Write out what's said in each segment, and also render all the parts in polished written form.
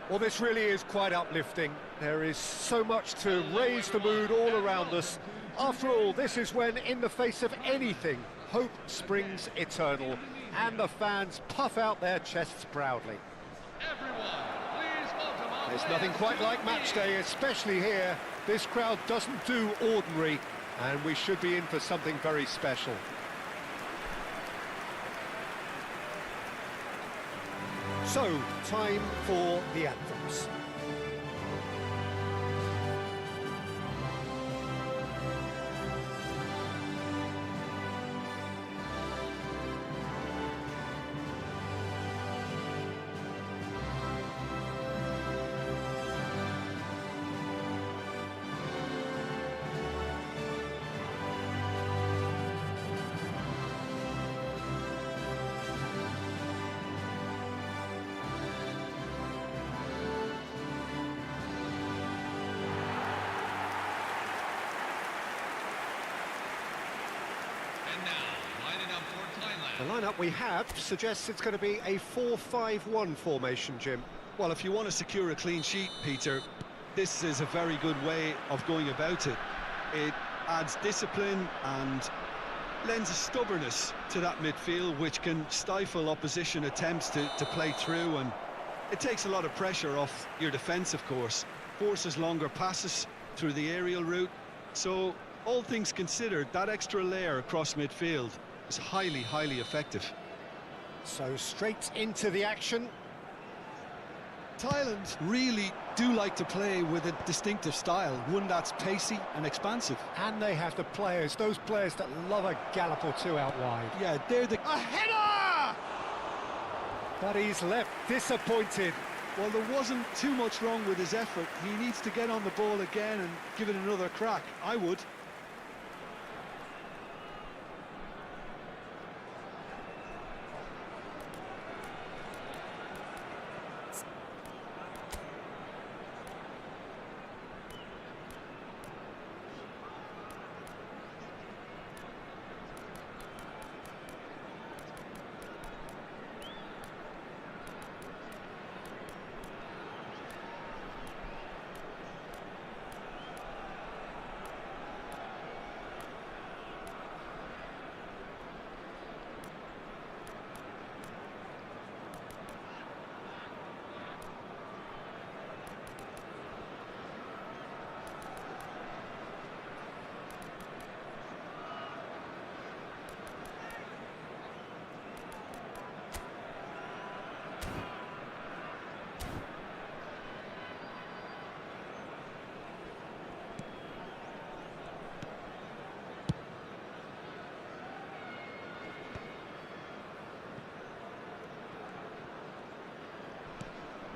Well, this really is quite uplifting. There is so much to raise the mood all around us. After all, this is when, in the face of anything, hope springs eternal, and the fans puff out their chests proudly. There's nothing quite like match day, especially here. This crowd doesn't do ordinary, and we should be in for something very special. So, time for the anthems. The lineup we have suggests it's going to be a 4-5-1 formation, Jim. Well, if you want to secure a clean sheet, Peter, this is a very good way of going about it. It adds discipline and lends a stubbornness to that midfield, which can stifle opposition attempts to play through, and it takes a lot of pressure off your defence, of course. Forces longer passes through the aerial route. So, all things considered, that extra layer across midfield is highly, highly effective. So straight into the action. Thailand really do like to play with a distinctive style, one that's pacey and expansive. And they have the players, those players that love a gallop or two out wide. Yeah, they're the... A header! But he's left disappointed. Well, there wasn't too much wrong with his effort. He needs to get on the ball again and give it another crack. I would.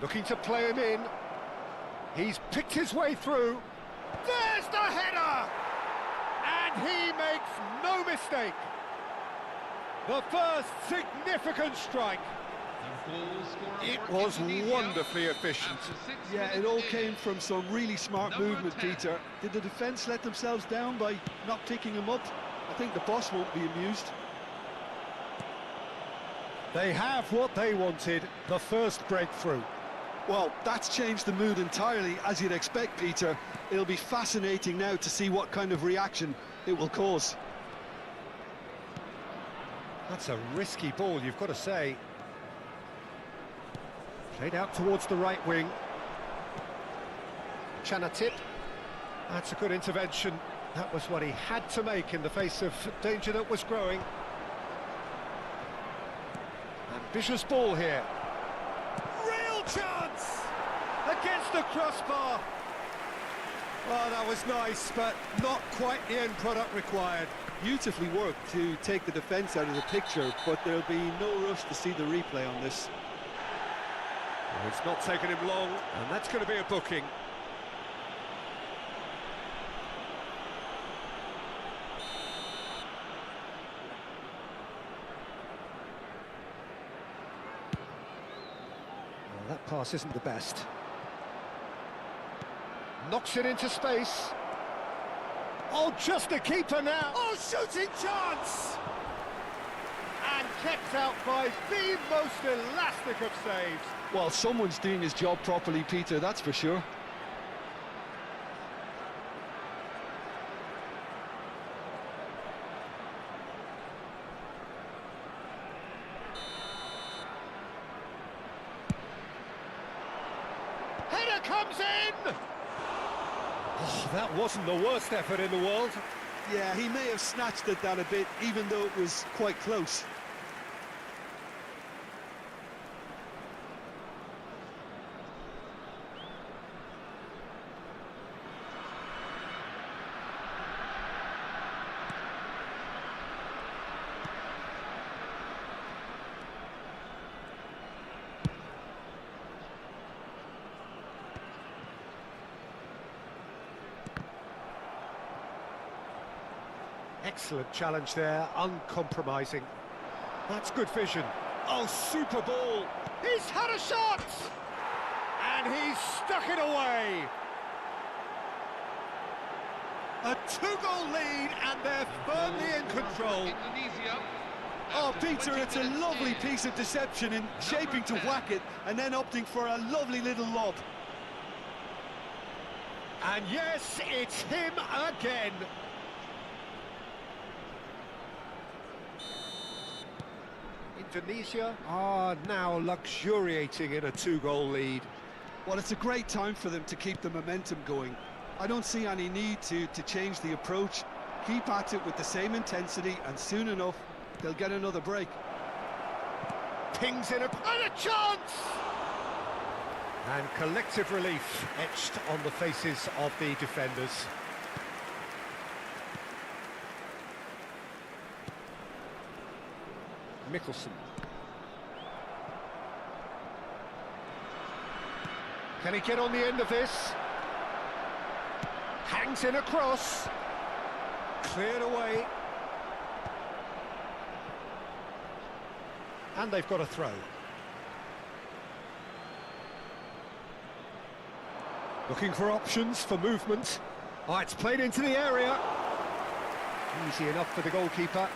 Looking to play him in. He's picked his way through. There's the header! And he makes no mistake. The first significant strike. It was wonderfully efficient. Yeah, it all came from some really smart movement, Peter. Did the defence let themselves down by not picking him up? I think the boss won't be amused. They have what they wanted, the first breakthrough. Well, that's changed the mood entirely, as you'd expect, Peter. It'll be fascinating now to see what kind of reaction it will cause. That's a risky ball, you've got to say. Played out towards the right wing. Chanatip. That's a good intervention. That was what he had to make in the face of danger that was growing. Ambitious ball here. Real chance! Against the crossbar. Well, that was nice, but not quite the end product required. Beautifully worked to take the defence out of the picture, but there'll be no rush to see the replay on this. Well, it's not taken him long, and that's going to be a booking. Well, that pass isn't the best. Knocks it into space. Oh, just a keeper now. Oh, shooting chance! And kept out by the most elastic of saves. Well, someone's doing his job properly, Peter, that's for sure. Header comes in! Oh, that wasn't the worst effort in the world. Yeah, he may have snatched at that a bit, even though it was quite close. Excellent challenge there, uncompromising. That's good vision. Oh, super ball. He's had a shot! And he's stuck it away. A two-goal lead, and they're firmly in control. Oh, Peter, it's a lovely piece of deception in shaping to whack it and then opting for a lovely little lob. And yes, it's him again. Indonesia are now luxuriating in a two-goal lead. Well, it's a great time for them to keep the momentum going. I don't see any need to change the approach. Keep at it with the same intensity, and soon enough, they'll get another break. Pings in and a chance! And collective relief etched on the faces of the defenders. Mickelson. Can he get on the end of this? Hangs in a cross. Cleared away. And they've got a throw. Looking for options for movement. Oh, it's played into the area. Easy enough for the goalkeeper.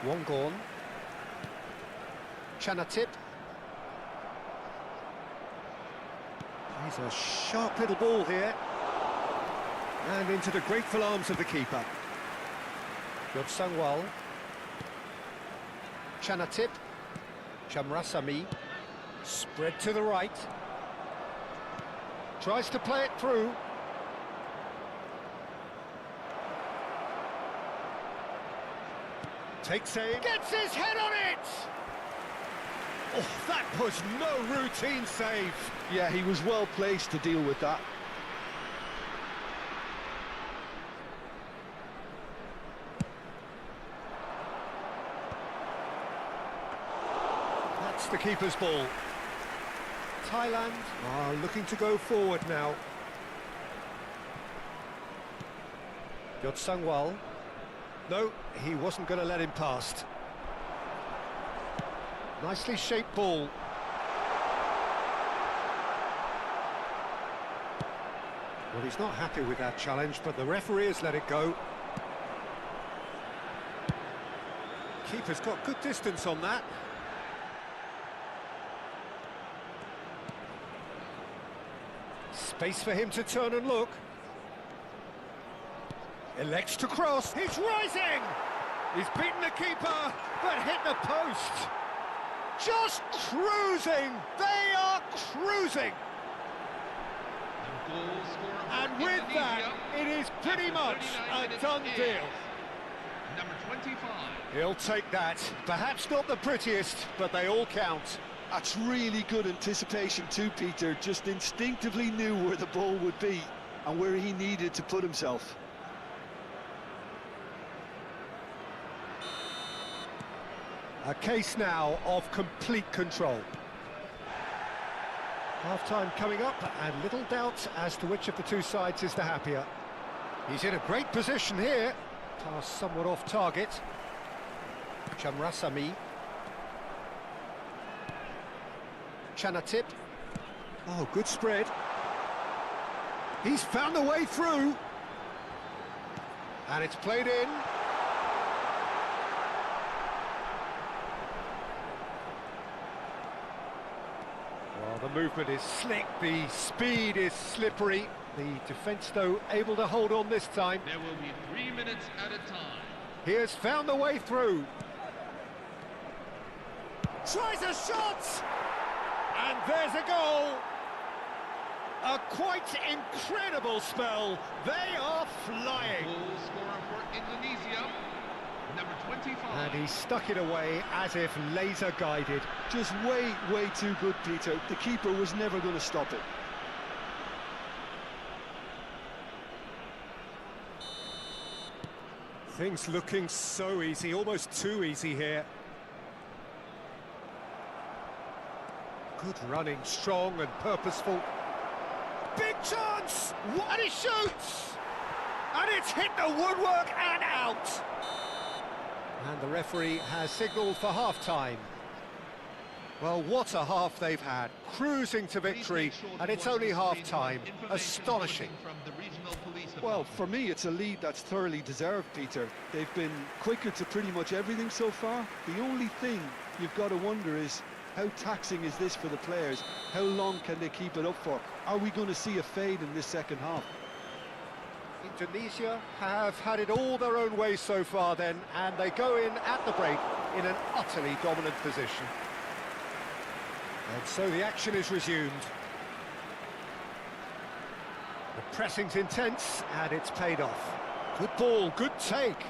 One gone. Chanatip. He's a sharp little ball here. And into the grateful arms of the keeper. Yodsangwal. Chanatip. Chamrasamy. Spread to the right. Tries to play it through. Takes aim, gets his head on it! Oh, that was no routine save. Yeah, he was well placed to deal with that. That's the keeper's ball. Thailand are looking to go forward now. Yodsangwal. No, he wasn't going to let him past. Nicely shaped ball. Well, he's not happy with that challenge, but the referee has let it go. Keeper's got good distance on that. Space for him to turn and look. Elects to cross. He's rising! He's beaten the keeper, but hit the post. Just cruising! They are cruising! And with that, it is pretty much a done deal. Number 25. He'll take that. Perhaps not the prettiest, but they all count. That's really good anticipation too, Peter. Just instinctively knew where the ball would be and where he needed to put himself. A case now of complete control. Half-time coming up, and little doubt as to which of the two sides is the happier. He's in a great position here. Pass somewhat off target. Chamrasamy. Chanatip. Oh, good spread. He's found a way through. And it's played in. Well, the movement is slick, the speed is slippery. The defence, though, able to hold on this time. There will be 3 minutes at a time. He has found the way through. Tries a shot! And there's a goal! A quite incredible spell. They are flying. Goal scorer for Indonesia, number 25. And he stuck it away as if laser guided. Just way too good, Peter. The keeper was never going to stop it. Things looking so easy, almost too easy here. Good running, strong and purposeful. Big chance! And he shoots! And it's hit the woodwork and out! And the referee has signalled for half-time. Well, what a half they've had. Cruising to victory, and it's only half-time. Astonishing. Well, for me, it's a lead that's thoroughly deserved, Peter. They've been quicker to pretty much everything so far. The only thing you've got to wonder is, how taxing is this for the players? How long can they keep it up for? Are we going to see a fade in this second half? Indonesia have had it all their own way so far then, and they go in at the break in an utterly dominant position. And so the action is resumed. The pressing's intense, and it's paid off. Good ball, good take.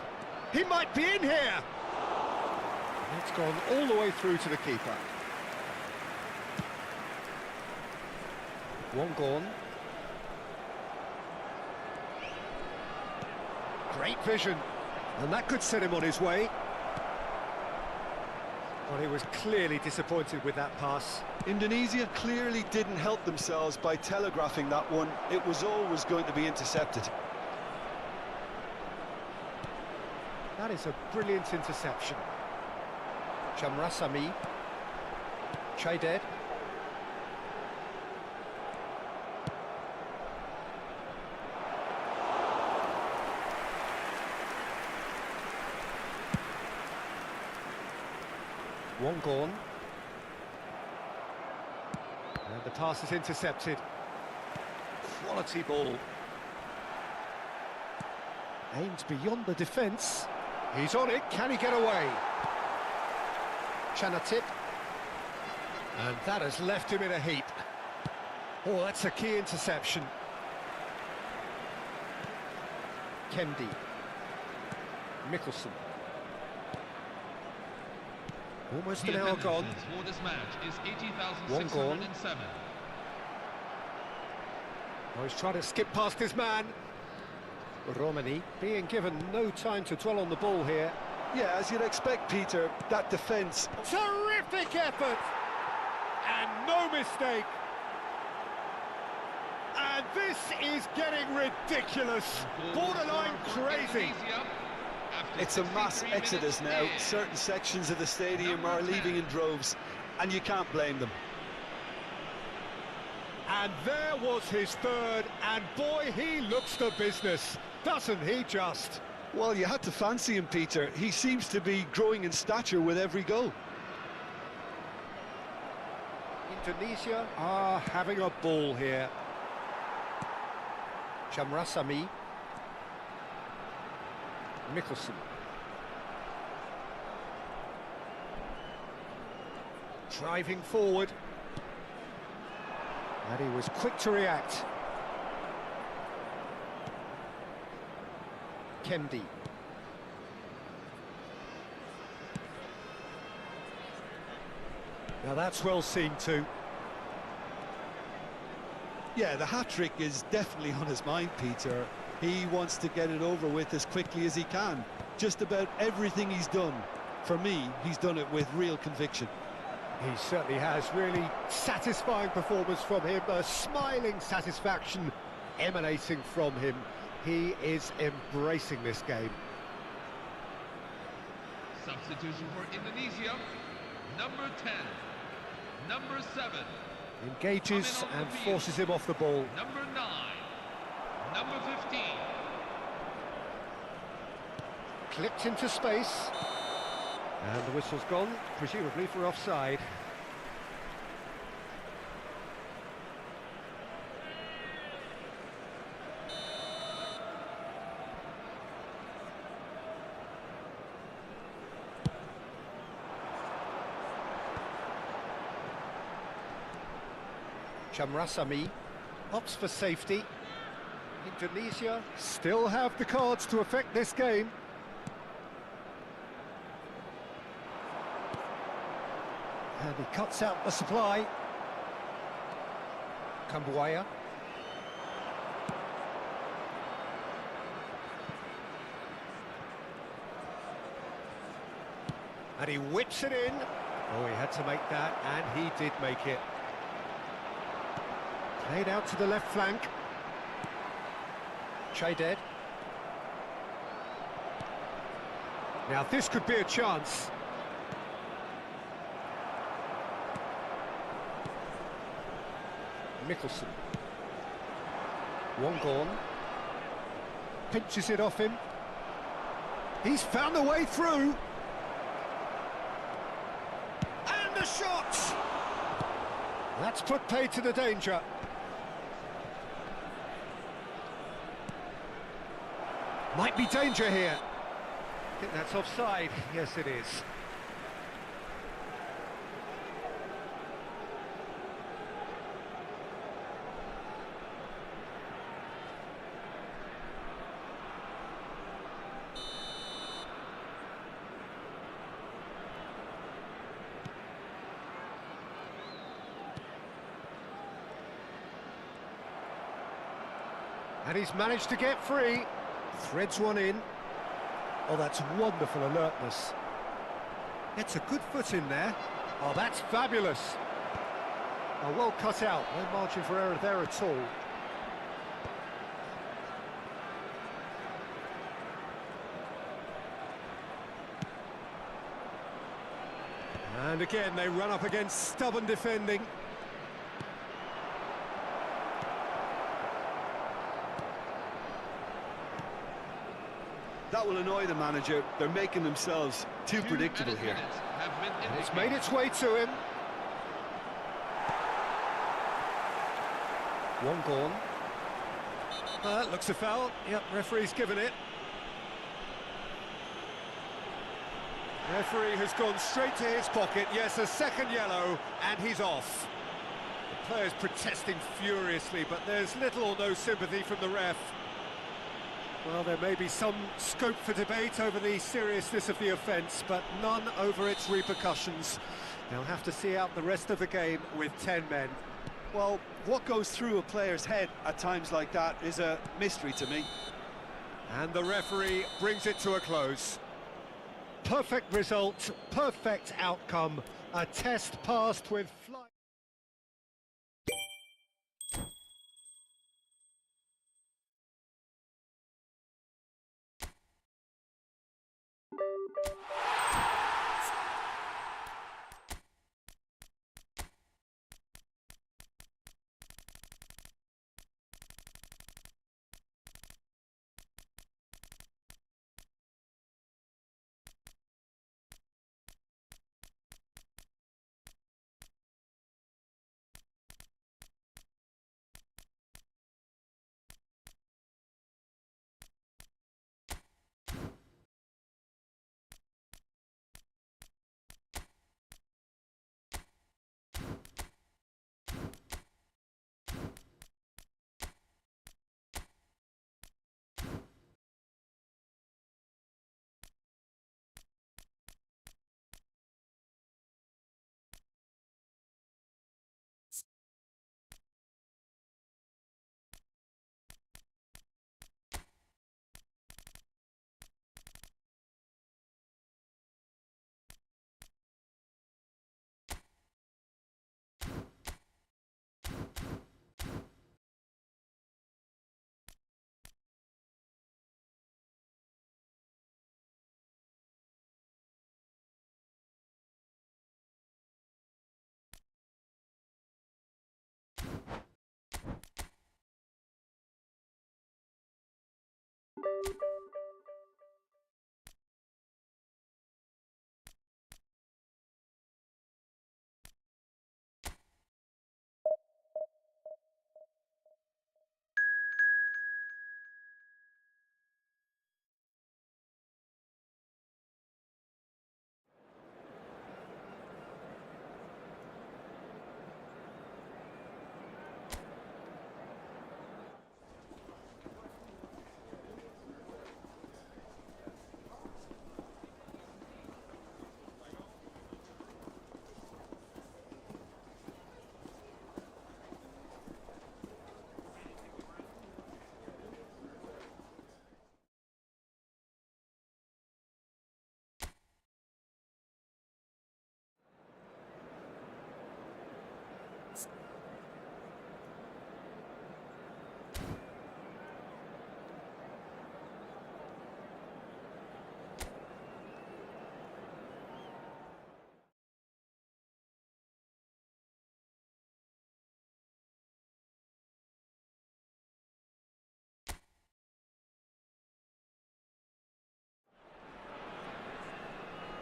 He might be in here! It's gone all the way through to the keeper. One gone. Great vision, and that could set him on his way. Well, he was clearly disappointed with that pass. Indonesia clearly didn't help themselves by telegraphing that one. It was always going to be intercepted. That is a brilliant interception. Chamrasami. Chayded. One gone. And the pass is intercepted. Quality ball. Aimed beyond the defence. He's on it, can he get away? Chanatip. And that has left him in a heap. Oh, that's a key interception. Kemdi. Mickelson. Almost an hour gone. For this match is One gone. 80,607. Oh, he's trying to skip past his man. Romani being given no time to dwell on the ball here. Yeah, as you'd expect, Peter, that defence. Terrific effort! And no mistake! And this is getting ridiculous. Borderline crazy. It's a mass exodus now. Certain sections of the stadium are leaving in droves, and you can't blame them. And there was his third, and boy, he looks the business, doesn't he just? Well, you had to fancy him, Peter. He seems to be growing in stature with every goal. Indonesia are having a ball here. Chamrasami. Mickelson. Driving forward. And he was quick to react. Kemdi. Now that's well seen too. Yeah, the hat-trick is definitely on his mind, Peter. He wants to get it over with as quickly as he can. Just about everything he's done, for me, he's done it with real conviction. He certainly has. Really satisfying performance from him. A smiling satisfaction emanating from him. He is embracing this game. Substitution for Indonesia, number 10, number 7. Engages and forces him off the ball. Number 9, number 15. Clipped into space. And the whistle's gone, presumably for offside. Shamrasami opts for safety. Indonesia still have the cards to affect this game. And he cuts out the supply. Kambuaya. And he whips it in. Oh, he had to make that, and he did make it. Played out to the left flank. Dead. Now this could be a chance. Mickelson. One gone. Pinches it off him. He's found a way through. And a shot! That's put paid to the danger. Might be danger here. I think that's offside. Yes, it is. And he's managed to get free. Threads one in. Oh, that's wonderful alertness. It's a good foot in there. Oh, that's fabulous. Oh, well cut out. No margin for error there at all. And again, they run up against stubborn defending. That will annoy the manager. They're making themselves too predictable here. And it's made its way to him. One gone. That looks a foul. Yep, referee's given it. Referee has gone straight to his pocket. Yes, a second yellow, and he's off. The player's protesting furiously, but there's little or no sympathy from the ref. Well, there may be some scope for debate over the seriousness of the offence, but none over its repercussions. They'll have to see out the rest of the game with 10 men. Well, what goes through a player's head at times like that is a mystery to me. And the referee brings it to a close. Perfect result, perfect outcome, a test passed with flying.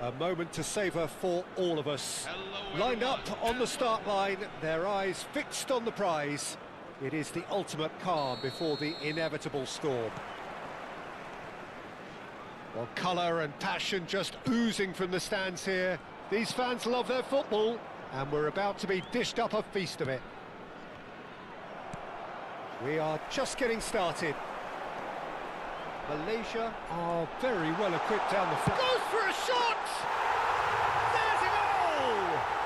A moment to savour for all of us. Hello, Lined up everyone. on the start line, their eyes fixed on the prize. It is the ultimate calm before the inevitable storm. Well, colour and passion just oozing from the stands here. These fans love their football, and we're about to be dished up a feast of it. We are just getting started. Malaysia are very well equipped down the front. Goes for a shot! There's a goal!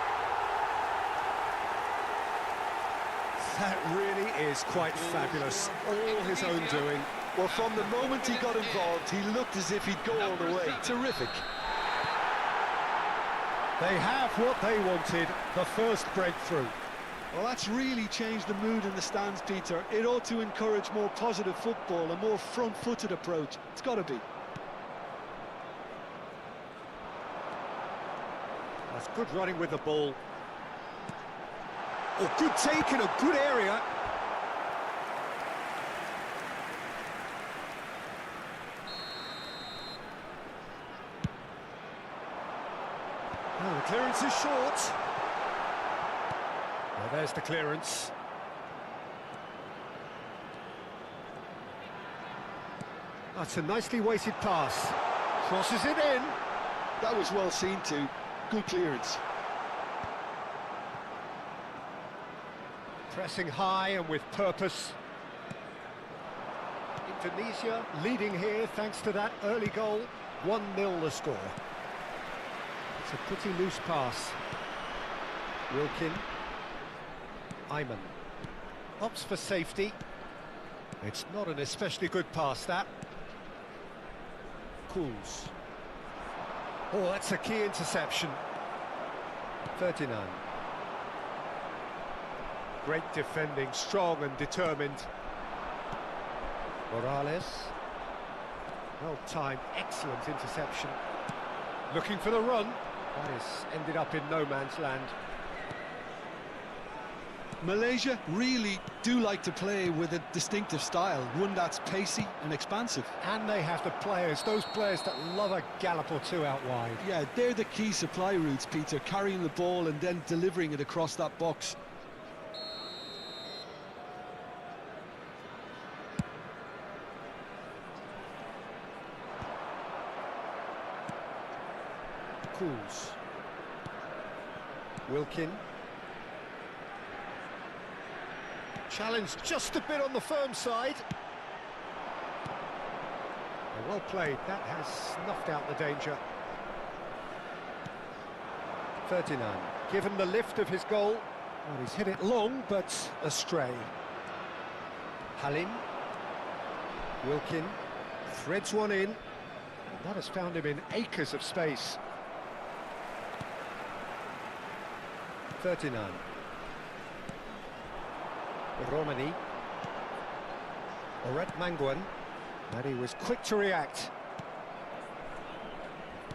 That really is quite fabulous. All his own doing. Well, from the moment he got involved, he looked as if he'd go all the way. Terrific. They have what they wanted, the first breakthrough. Well, that's really changed the mood in the stands, Peter. It ought to encourage more positive football, a more front-footed approach. It's got to be. That's good running with the ball. Oh, good take in a good area. Oh, the clearance is short. Well, there's the clearance. That's a nicely weighted pass. Crosses it in. That was well seen too. Good clearance. Pressing high and with purpose. Indonesia leading here thanks to that early goal. 1-0 the score. It's a pretty loose pass. Wilkin. Ayman. Opts for safety. It's not an especially good pass, that. Cools. Oh, that's a key interception. 39. Great defending, strong and determined. Morales. Well timed, excellent interception. Looking for the run. That has ended up in no man's land. Malaysia really do like to play with a distinctive style, one that's pacey and expansive. And they have the players, those players that love a gallop or two out wide. Yeah, they're the key supply routes, Peter, carrying the ball and then delivering it across that box. Cools. Wilkin. Challenge just a bit on the firm side. Well played, that has snuffed out the danger. 39. Given the lift of his goal, well, he's hit it long, but astray. Halim. Wilkin. Threads one in. And that has found him in acres of space. 39. Romani. Oret Mangwan. And he was quick to react.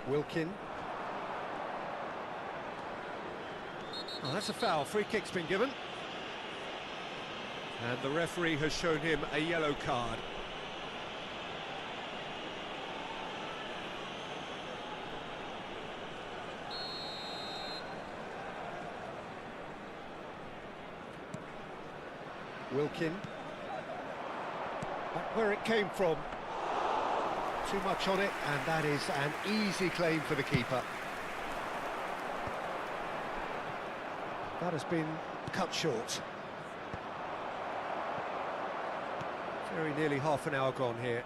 Wilkin. Oh, that's a foul. Free kick's been given. And the referee has shown him a yellow card. Wilkin. Back where it came from. Too much on it, and that is an easy claim for the keeper. That has been cut short. Very nearly half an hour gone here.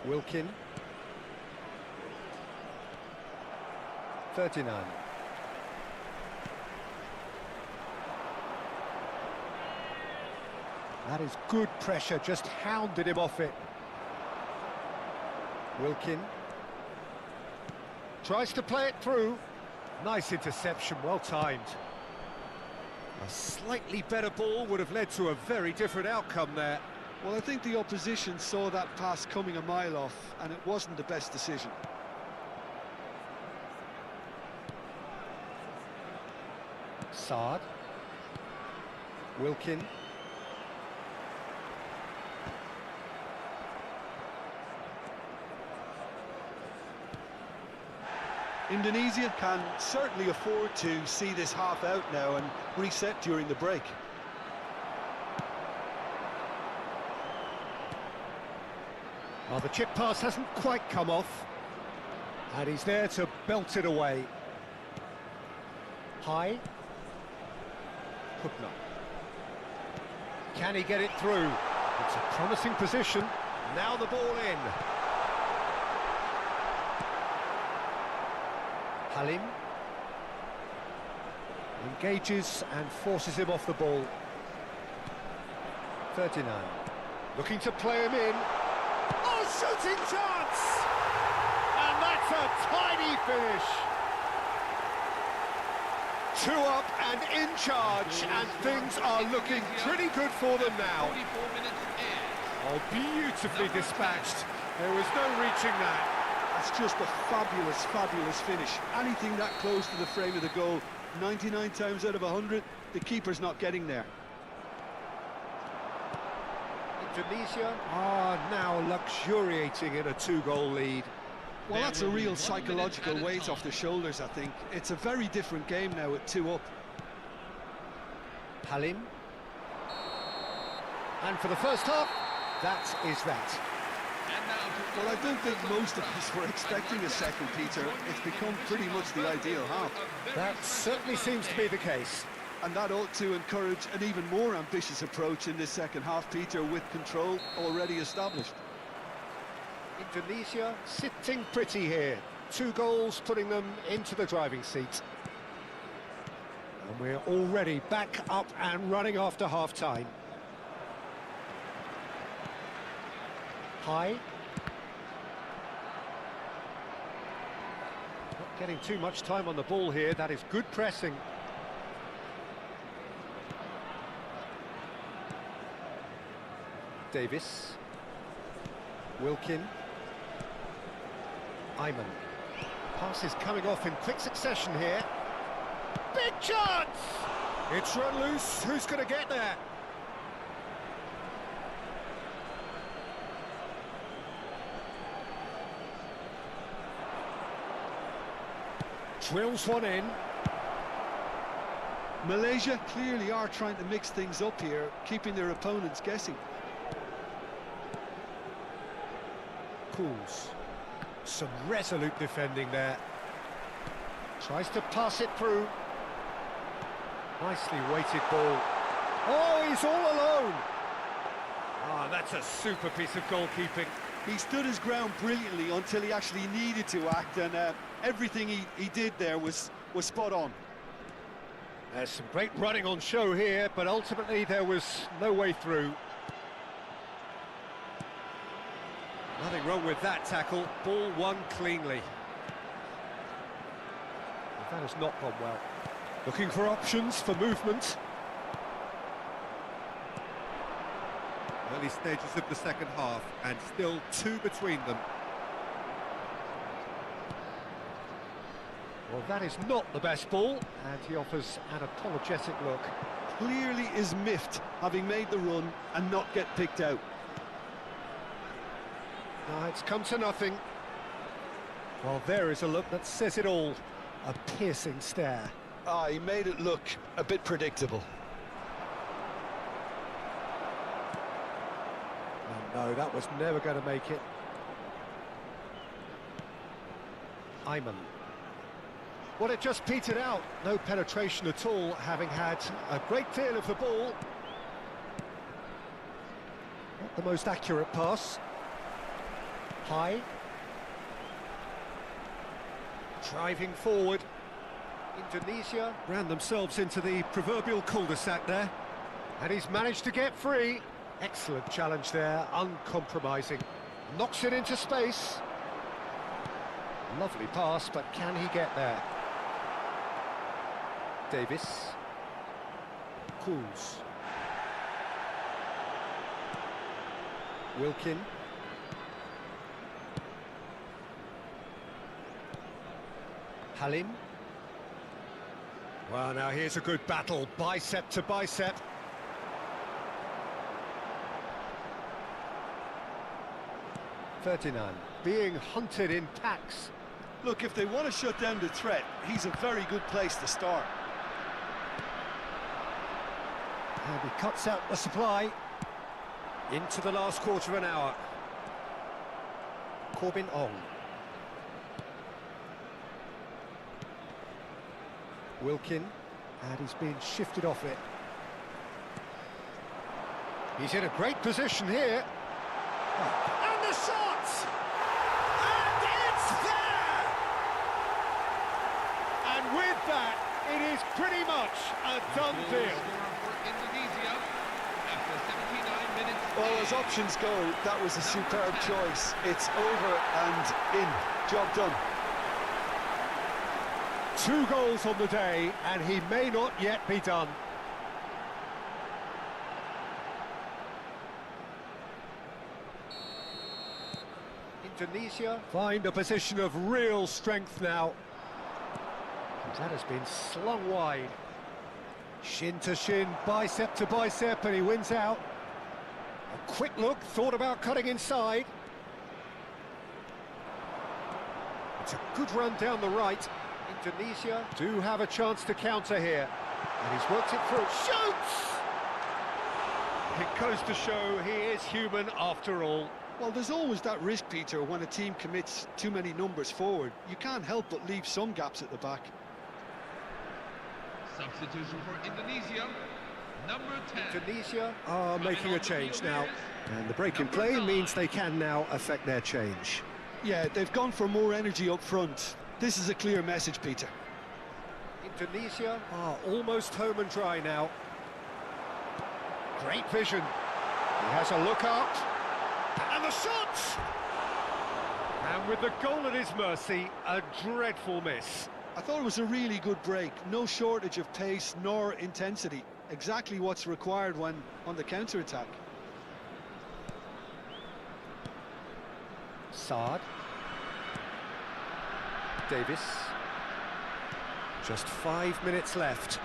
Wilkin. 39. That is good pressure, just hounded him off it. Wilkin. Tries to play it through. Nice interception, well timed. A slightly better ball would have led to a very different outcome there. Well, I think the opposition saw that pass coming a mile off, and it wasn't the best decision. Saad. Wilkin. Indonesia can certainly afford to see this half out now and reset during the break. Well, the chip pass hasn't quite come off, and he's there to belt it away. High. Putner. Can he get it through? It's a promising position. Now the ball in. Halim. Engages and forces him off the ball. 39. Looking to play him in. Oh, shooting chance! And that's a tiny finish. 2 up and in charge, and things are looking pretty good for them now. 44 minutes in. Oh, beautifully dispatched. There was no reaching that. That's just a fabulous, fabulous finish. Anything that close to the frame of the goal, 99 times out of 100, the keeper's not getting there. Indonesia are now luxuriating in a 2-goal lead. Well, that's a real psychological weight off the shoulders, I think. It's a very different game now at 2 up. Halim. And for the first half, that is that. Well, I don't think most of us were expecting a second, Peter. It's become pretty much the ideal half. That certainly seems to be the case. And that ought to encourage an even more ambitious approach in this second half, Peter, with control already established. Indonesia sitting pretty here. 2 goals putting them into the driving seat. And we're already back up and running after half-time. High. Not getting too much time on the ball here. That is good pressing. Davis. Wilkin. Ayman. Pass is coming off in quick succession here. Big chance! It's run loose. Who's going to get there? Drills one in. Malaysia clearly are trying to mix things up here, keeping their opponents guessing. Cools. Some resolute defending there. Tries to pass it through. Nicely weighted ball. Oh, he's all alone. Ah, that's a super piece of goalkeeping. He stood his ground brilliantly until he actually needed to act, and everything he did there was spot on. There's some great running on show here, but ultimately there was no way through. Nothing wrong with that tackle. Ball won cleanly. That has not gone well. Looking for options for movement. Early stages of the second half, and still 2 between them. Well, that is not the best ball, and he offers an apologetic look. Clearly is miffed, having made the run and not get picked out. It's come to nothing. Well, there is a look that says it all. A piercing stare. He made it look a bit predictable. Oh, no, that was never going to make it. Ayman. Well, it just petered out. No penetration at all, having had a great deal of the ball. Not the most accurate pass. High. Driving forward. Indonesia ran themselves into the proverbial cul-de-sac there. And he's managed to get free. Excellent challenge there, uncompromising. Knocks it into space. Lovely pass, but can he get there? Davis. Cools. Wilkin. Halim. Well, now here's a good battle, bicep to bicep. .39, being hunted in packs. Look, if they want to shut down the threat, he's a very good place to start. And he cuts out the supply. Into the last quarter of an hour. Corbin Ong. Wilkin, and he's been shifted off it. He's in a great position here. And the shot! And it's there! And with that, it is pretty much a done deal. Indonesia after 79 minutes. Well, as options go, that was a superb choice. It's over and in. Job done. 2 goals on the day, and he may not yet be done. Indonesia find a position of real strength now. And that has been slung wide. Shin to shin, bicep to bicep, and he wins out. A quick look, thought about cutting inside. It's a good run down the right. Indonesia do have a chance to counter here. And he's worked it through. Shoots! It goes to show he is human after all. Well, there's always that risk, Peter, when a team commits too many numbers forward. You can't help but leave some gaps at the back. Substitution for Indonesia, number 10. Indonesia are making a change now. And the break in play means they can now affect their change. Yeah, they've gone for more energy up front. This is a clear message, Peter. Indonesia are almost home and dry now. Great vision. He has a look up. And the shot! And with the goal at his mercy, a dreadful miss. I thought it was a really good break. No shortage of pace nor intensity. Exactly what's required when on the counter-attack. Saad. Davis. Just 5 minutes left.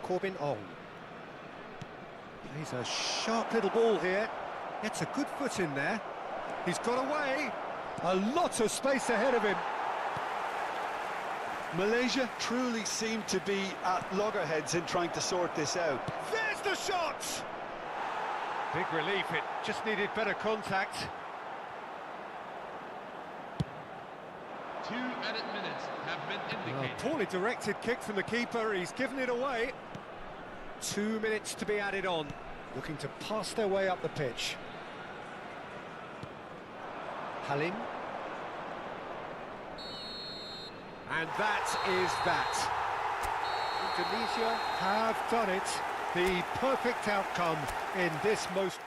Corbin Ong. Plays a sharp little ball here. Gets a good foot in there. He's got away. A lot of space ahead of him. Malaysia truly seem to be at loggerheads in trying to sort this out. There's the shot! Big relief, it just needed better contact. 2 added minutes have been indicated. Poorly directed kick from the keeper, he's given it away. 2 minutes to be added on, looking to pass their way up the pitch. Halim. And that is that. Indonesia have done it. The perfect outcome in this most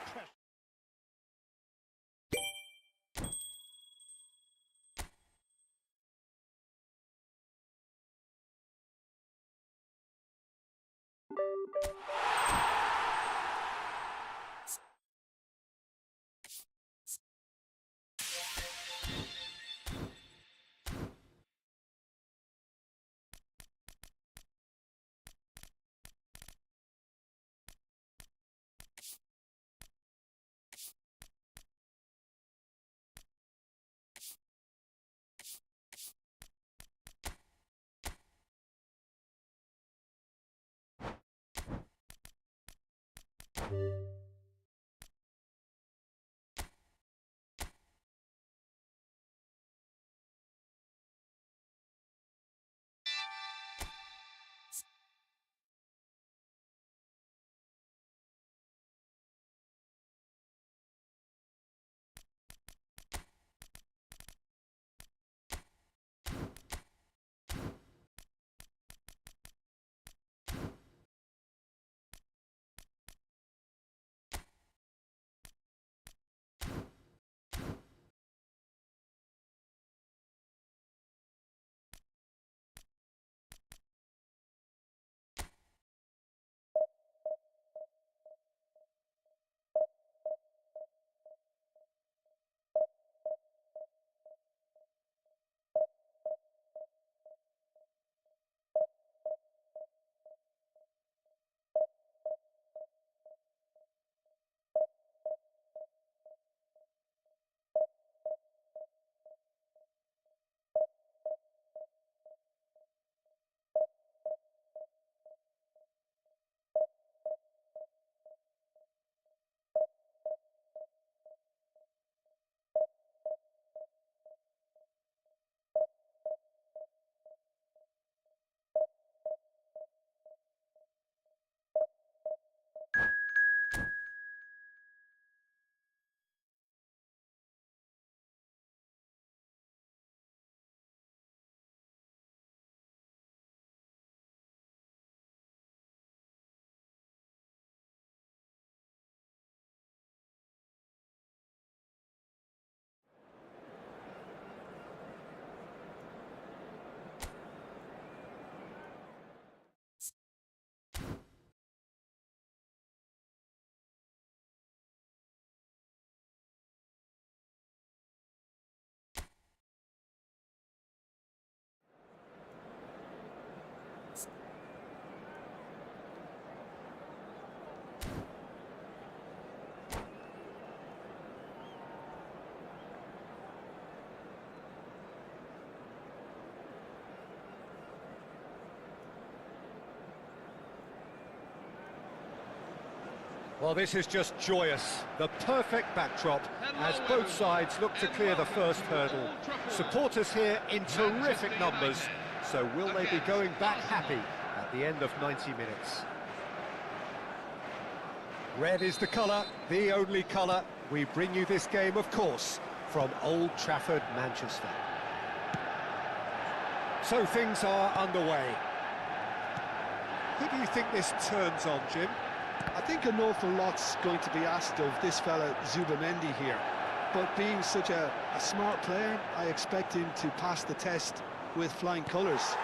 Well, this is just joyous. The perfect backdrop as both sides look to clear the first hurdle. Supporters here in terrific numbers, so will they be going back happy at the end of 90 minutes? Red is the colour, the only colour. We bring you this game, of course, from Old Trafford, Manchester. So things are underway. Who do you think this turns on, Jim? I think an awful lot's going to be asked of this fella Zubamendi here, but being such a smart player, I expect him to pass the test with flying colours.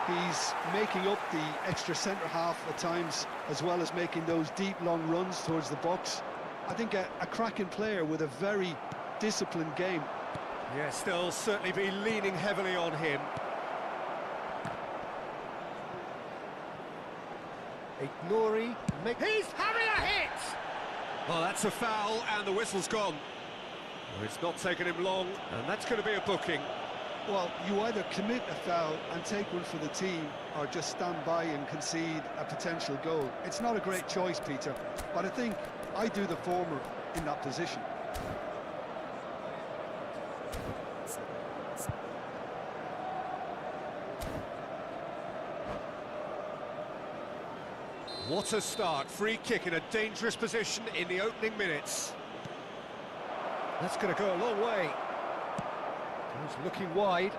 He's making up the extra centre-half at times, as well as making those deep, long runs towards the box. I think a cracking player with a very disciplined game. Yes, they'll certainly be leaning heavily on him. Ignori, he's having a hit! Oh, that's a foul, and the whistle's gone. Well, it's not taken him long, and that's going to be a booking. Well, you either commit a foul and take one for the team, or just stand by and concede a potential goal. It's not a great choice, Peter, but I think I do the former in that position. What a start, free kick in a dangerous position in the opening minutes. That's going to go a long way. He's looking wide.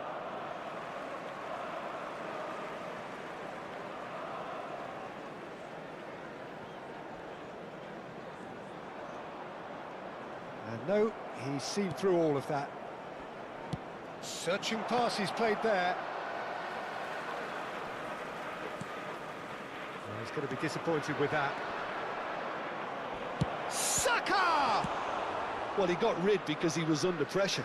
And no, he's seen through all of that. Searching pass he's played there. He's going to be disappointed with that. Saka! Well, he got rid because he was under pressure.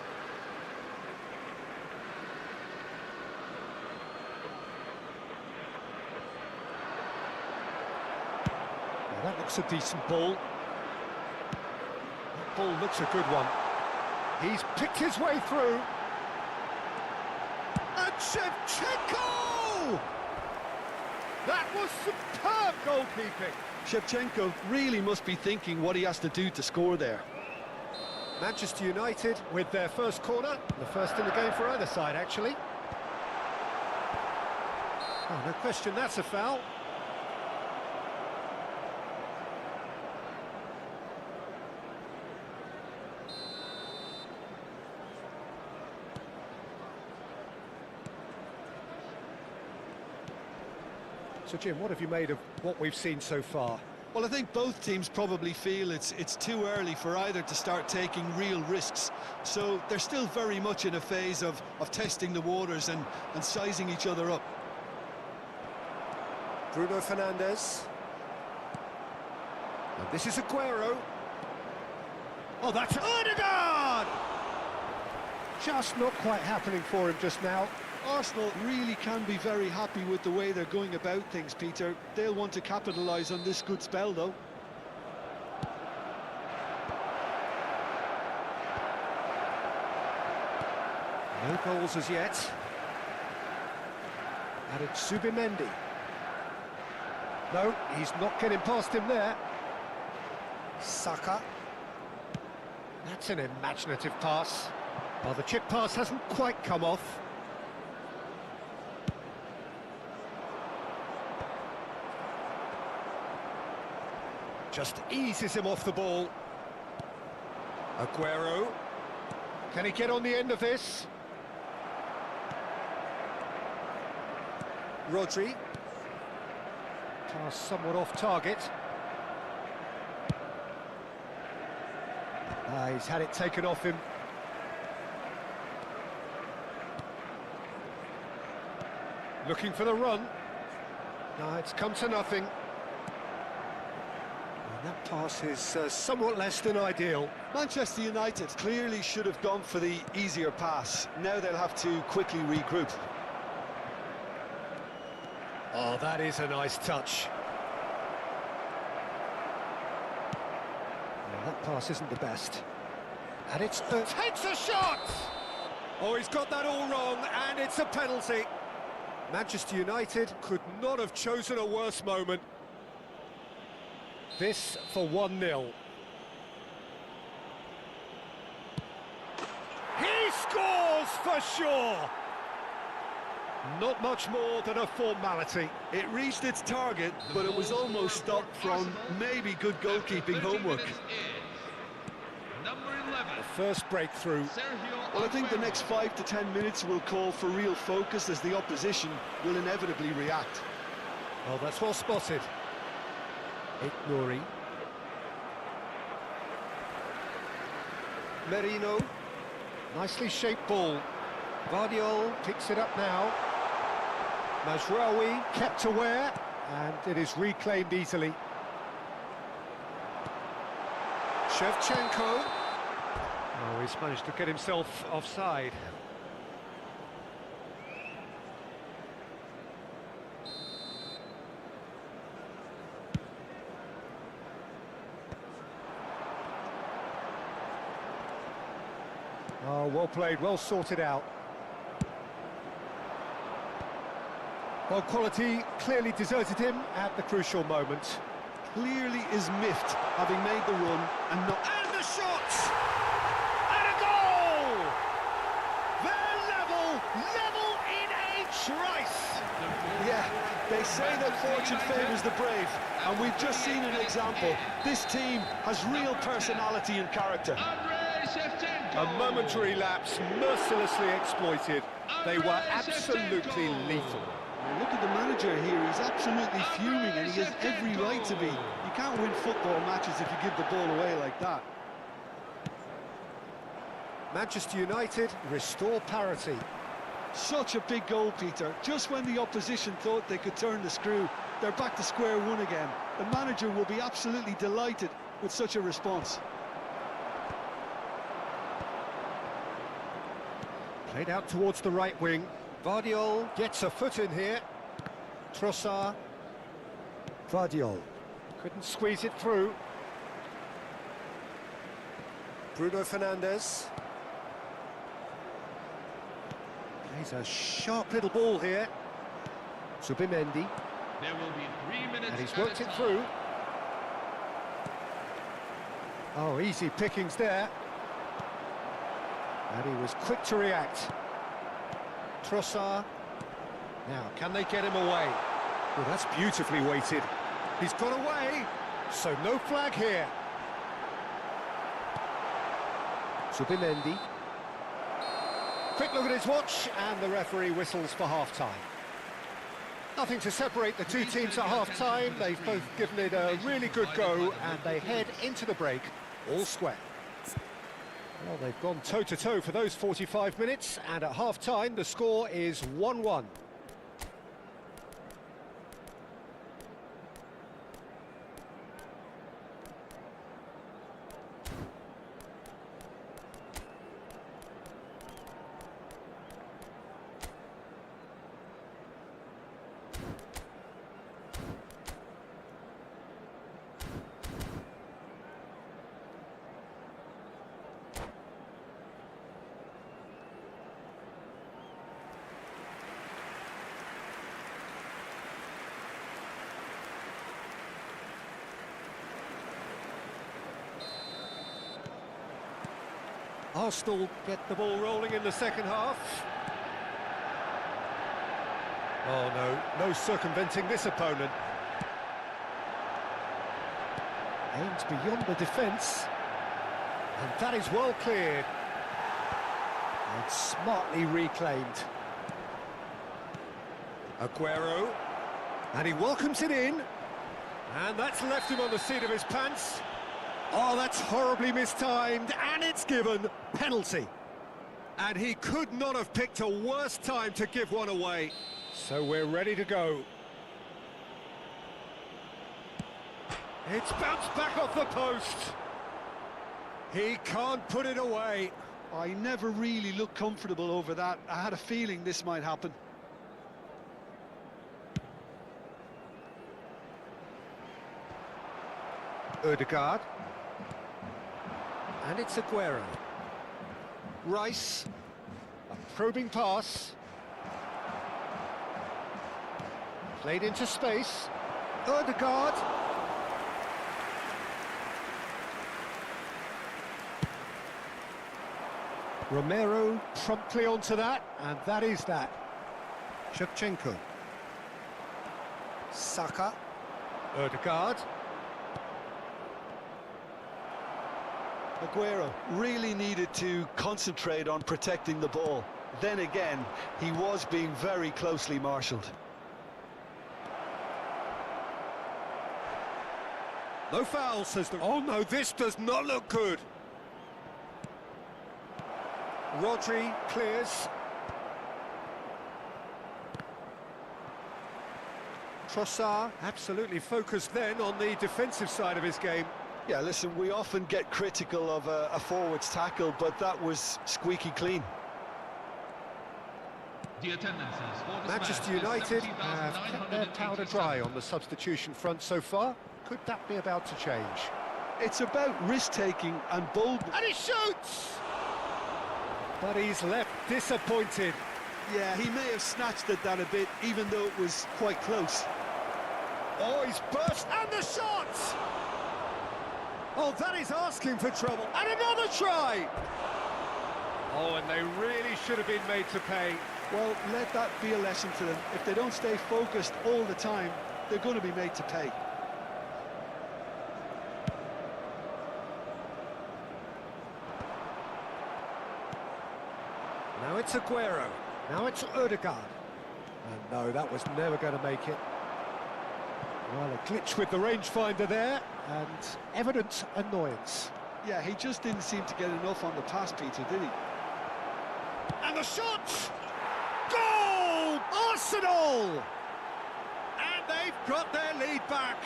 Now that looks a decent ball. That ball looks a good one. He's picked his way through. And Shevchenko! That was superb goalkeeping. Shevchenko really must be thinking what he has to do to score there. Manchester United with their first corner, the first in the game for either side, actually. Oh, no question, that's a foul. So, Jim, what have you made of what we've seen so far? Well, I think both teams probably feel it's too early for either to start taking real risks. So they're still very much in a phase of testing the waters and sizing each other up. Bruno Fernandes. And this is Aguero. Oh, that's Odegaard! Just not quite happening for him just now. Arsenal really can be very happy with the way they're going about things, Peter. They'll want to capitalise on this good spell, though. No goals as yet. And it's Zubamendi. No, he's not getting past him there. Saka. That's an imaginative pass. Well, the chip pass hasn't quite come off. Just eases him off the ball. Aguero. Can he get on the end of this? Rodri. Pass somewhat off target. He's had it taken off him. Looking for the run. No, it's come to nothing. And that pass is somewhat less than ideal. Manchester United clearly should have gone for the easier pass. Now they'll have to quickly regroup. Oh, that is a nice touch. Well, that pass isn't the best. And it's... takes a shot! Oh, he's got that all wrong, and it's a penalty. Manchester United could not have chosen a worse moment. This for 1-0. He scores for sure! Not much more than a formality. It reached its target, but it was almost stopped from maybe good goalkeeping homework. Number 11. The first breakthrough. Well, I think the next 5 to 10 minutes will call for real focus as the opposition will inevitably react. Oh, that's well spotted. Nouri. Merino. Nicely shaped ball. Guardiol picks it up now. Mazraoui kept aware, and it is reclaimed easily. Shevchenko. Oh, he's managed to get himself offside. Oh, well played, well sorted out. Well, quality clearly deserted him at the crucial moment. Clearly is miffed, having made the run and not... And the shot! And a goal! They're level in a trice! Yeah, they say that fortune favours the brave, and we've just seen an example. This team has real personality and character. A momentary lapse, mercilessly exploited. They were absolutely lethal. Look at the manager here, he's absolutely fuming and he has every right to be. You can't win football matches if you give the ball away like that. Manchester United restore parity. Such a big goal, Peter. Just when the opposition thought they could turn the screw, they're back to square one again. The manager will be absolutely delighted with such a response. Played out towards the right wing. Guardiol gets a foot in here. Trossard. Guardiol couldn't squeeze it through. Bruno Fernandes. Plays a sharp little ball here. Zubimendi. There will be 3 minutes. And he's worked it through. Oh, easy pickings there. And he was quick to react. Trossard. Now, can they get him away? Well, that's beautifully weighted. He's got away, so no flag here. Zubimendi. Quick look at his watch, and the referee whistles for half-time. Nothing to separate the two teams at half-time. They've both given it a really good go, and they head into the break all square. Well, they've gone toe-to-toe for those 45 minutes, and at half-time the score is 1-1. Arsenal get the ball rolling in the second half. Oh no circumventing this opponent. Aims beyond the defence. And that is well cleared. And smartly reclaimed. Aguero. And he welcomes it in. And that's left him on the seat of his pants. Oh, that's horribly mistimed, and it's given penalty. And he could not have picked a worse time to give one away. So we're ready to go. It's bounced back off the post. He can't put it away. I never really looked comfortable over that. I had a feeling this might happen. Ødegaard. And it's Aguero. Rice. A probing pass. Played into space. Ødegaard. Romero promptly onto that, and that is that. Shevchenko. Saka. Ødegaard. Aguero really needed to concentrate on protecting the ball. Then again, he was being very closely marshalled. No foul, says the... Oh no, this does not look good. Rodri clears. Trossard absolutely focused then on the defensive side of his game. Yeah, listen, we often get critical of a forward's tackle, but that was squeaky clean. The attendances for this Manchester match United is have kept their powder dry on the substitution front so far. Could that be about to change? It's about risk-taking and boldness. And he shoots! But he's left disappointed. Yeah, he may have snatched at that a bit, even though it was quite close. Oh, he's burst, and the shot! Oh, that is asking for trouble. And another try! Oh, and they really should have been made to pay. Well, let that be a lesson to them. If they don't stay focused all the time, they're going to be made to pay. Now it's Aguero. Now it's Ødegaard. And no, that was never going to make it. Well, a glitch with the rangefinder there, and evident annoyance. Yeah, he just didn't seem to get enough on the pass, Peter, did he? And the shot! Goal! Arsenal! And they've got their lead back.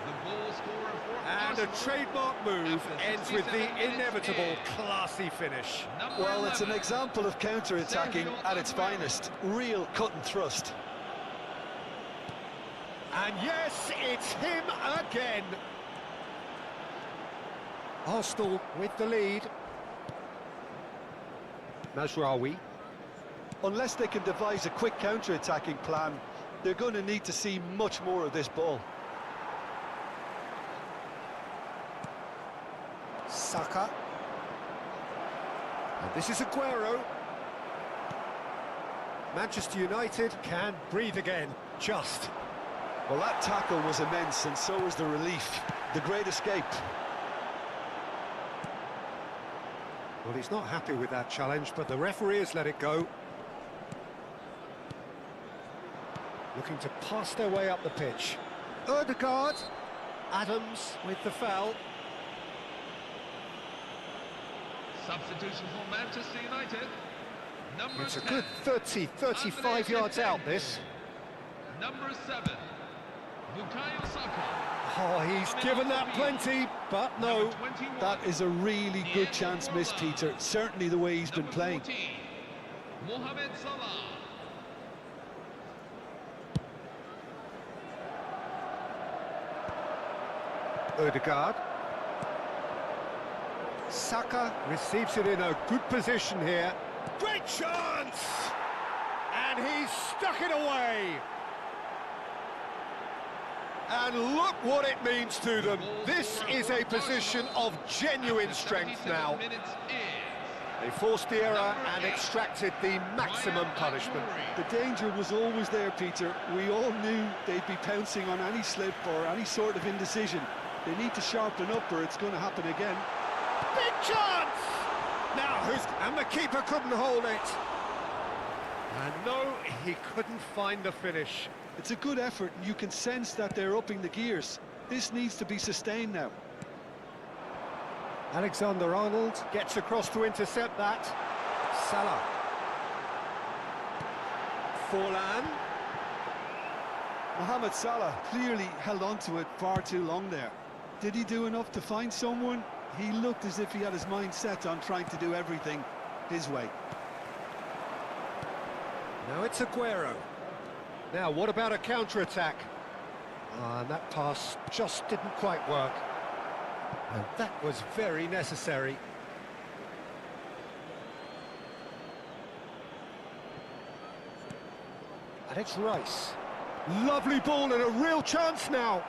the goal scorer for And Arsenal. a trademark move ends with the inevitable classy finish. Well, it's an example of counter-attacking at its finest. Real cut and thrust. And yes, it's him again. Arsenal with the lead. Mazraoui. Unless they can devise a quick counter-attacking plan, they're going to need to see much more of this ball. Saka. And this is Aguero. Manchester United can breathe again, just. Well, that tackle was immense, and so was the relief. The great escape. Well, he's not happy with that challenge, but the referee has let it go. Looking to pass their way up the pitch. Ødegaard. Adams with the foul. Substitution for Manchester United. Number It's a 10, good 30, 35 yards out, this. Number 7, Bukayo Saka. Oh, he's given that plenty, but no. Number 21, That is a really good chance missed, Peter. Certainly the way he's been number playing. 14, Mohamed Salah. Ødegaard. Saka receives it in a good position here. Great chance! And he's stuck it away. And look what it means to them. This is a position of genuine strength now. They forced the error and extracted the maximum punishment. The danger was always there, Peter. We all knew they'd be pouncing on any slip or any sort of indecision. They need to sharpen up or it's going to happen again. Big chance! Now, and the keeper couldn't hold it. And no, he couldn't find the finish. It's a good effort, and you can sense that they're upping the gears. This needs to be sustained now. Alexander-Arnold gets across to intercept that. Salah. Forlan. Mohamed Salah clearly held on to it far too long there. Did he do enough to find someone? He looked as if he had his mind set on trying to do everything his way. Now it's Aguero. Now, what about a counter-attack? And that pass just didn't quite work. And that was very necessary. And it's Rice. Lovely ball and a real chance now.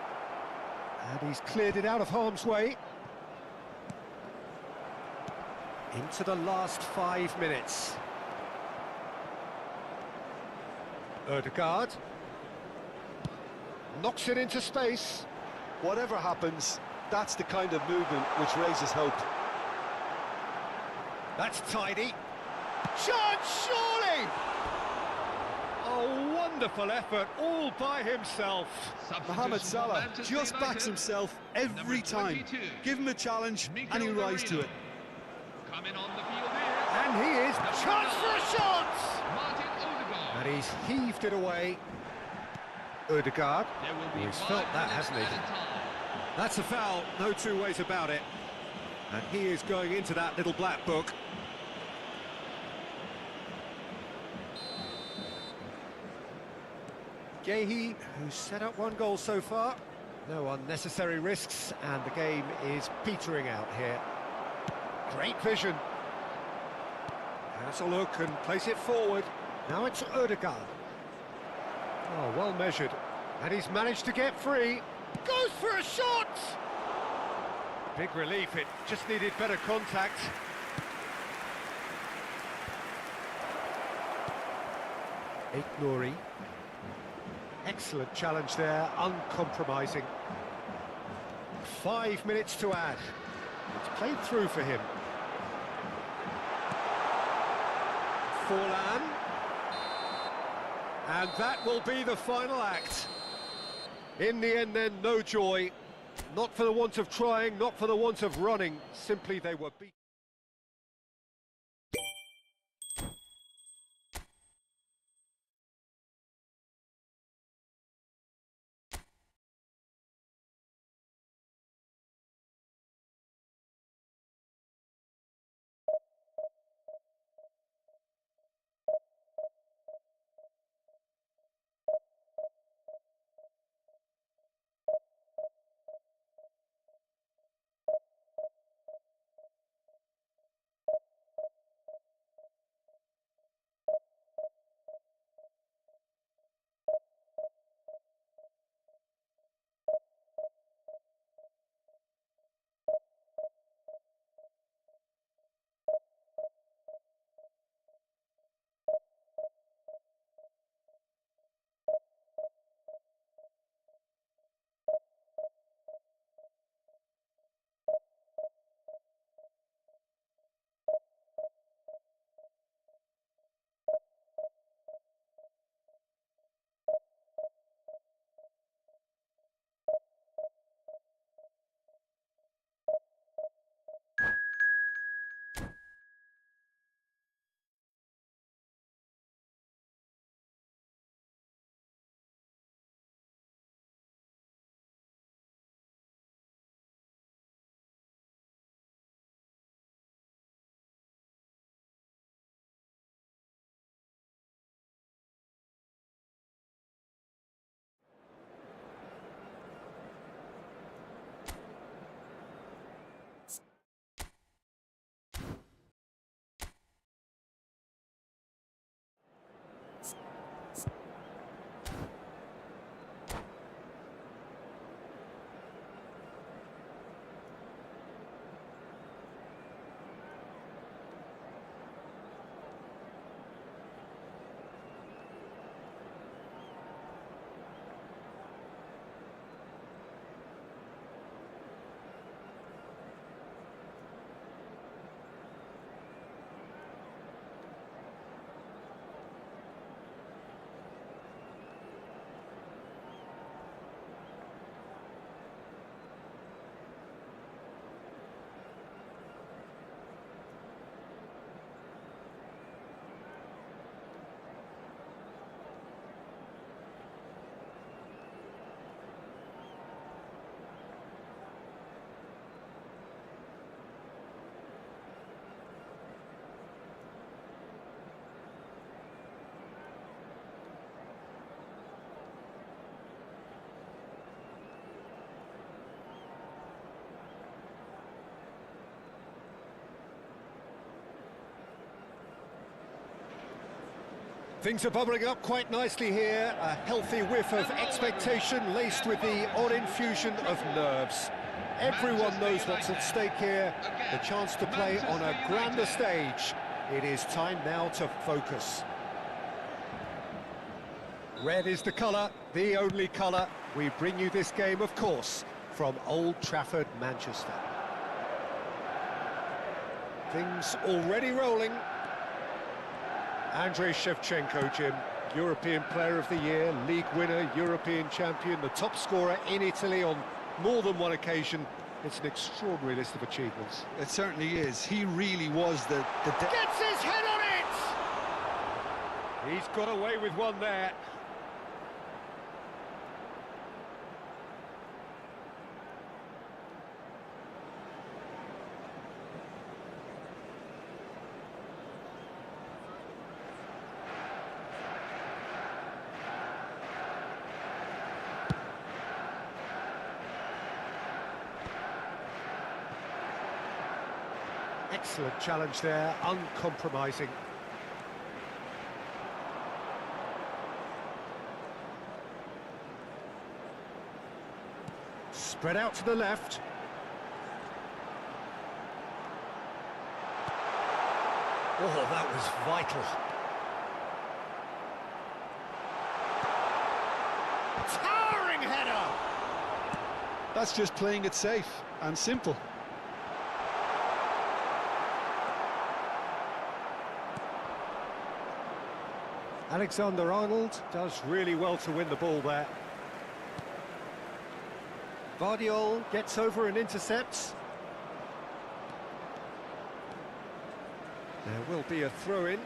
And he's cleared it out of harm's way. Into the last 5 minutes. Ødegaard. Knocks it into space. Whatever happens, that's the kind of movement which raises hope. That's tidy. Chance, surely! A wonderful effort, all by himself. Mohamed Salah just backs himself every time. Give him a challenge and he'll rise to it. Coming on the field here. And he is. Chance for a shot! Martin Ødegaard. And he's heaved it away. Ødegaard. There will be He's 5 felt that, minutes hasn't he? added time. That's a foul, no two ways about it. And he is going into that little black book. Gehi, who's set up 1 goal so far. No unnecessary risks, and the game is petering out here. Great vision. Has a look and place it forward. Now it's Ødegaard. Oh, well measured. And he's managed to get free. Goes for a shot! Big relief, it just needed better contact. Nouri. Excellent challenge there, uncompromising. 5 minutes to add. It's played through for him. Forlan. And that will be the final act. In the end then, no joy. Not for the want of trying, not for the want of running. Simply they were beaten. Things are bubbling up quite nicely here. A healthy whiff of expectation laced with the odd infusion of nerves. Everyone knows what's at stake here, the chance to play on a grander stage. It is time now to focus. Red is the colour, the only colour. We bring you this game, of course, from Old Trafford, Manchester. Things already rolling. Andrei Shevchenko, Jim, European Player of the Year, League winner, European champion, the top scorer in Italy on more than one occasion. It's an extraordinary list of achievements. It certainly is. He really was the Gets his head on it! He's got away with one there. Excellent challenge there, uncompromising. Spread out to the left. Oh, that was vital. Towering header! That's just playing it safe and simple. Alexander-Arnold does really well to win the ball there. Vardiol gets over and intercepts. There will be a throw-in.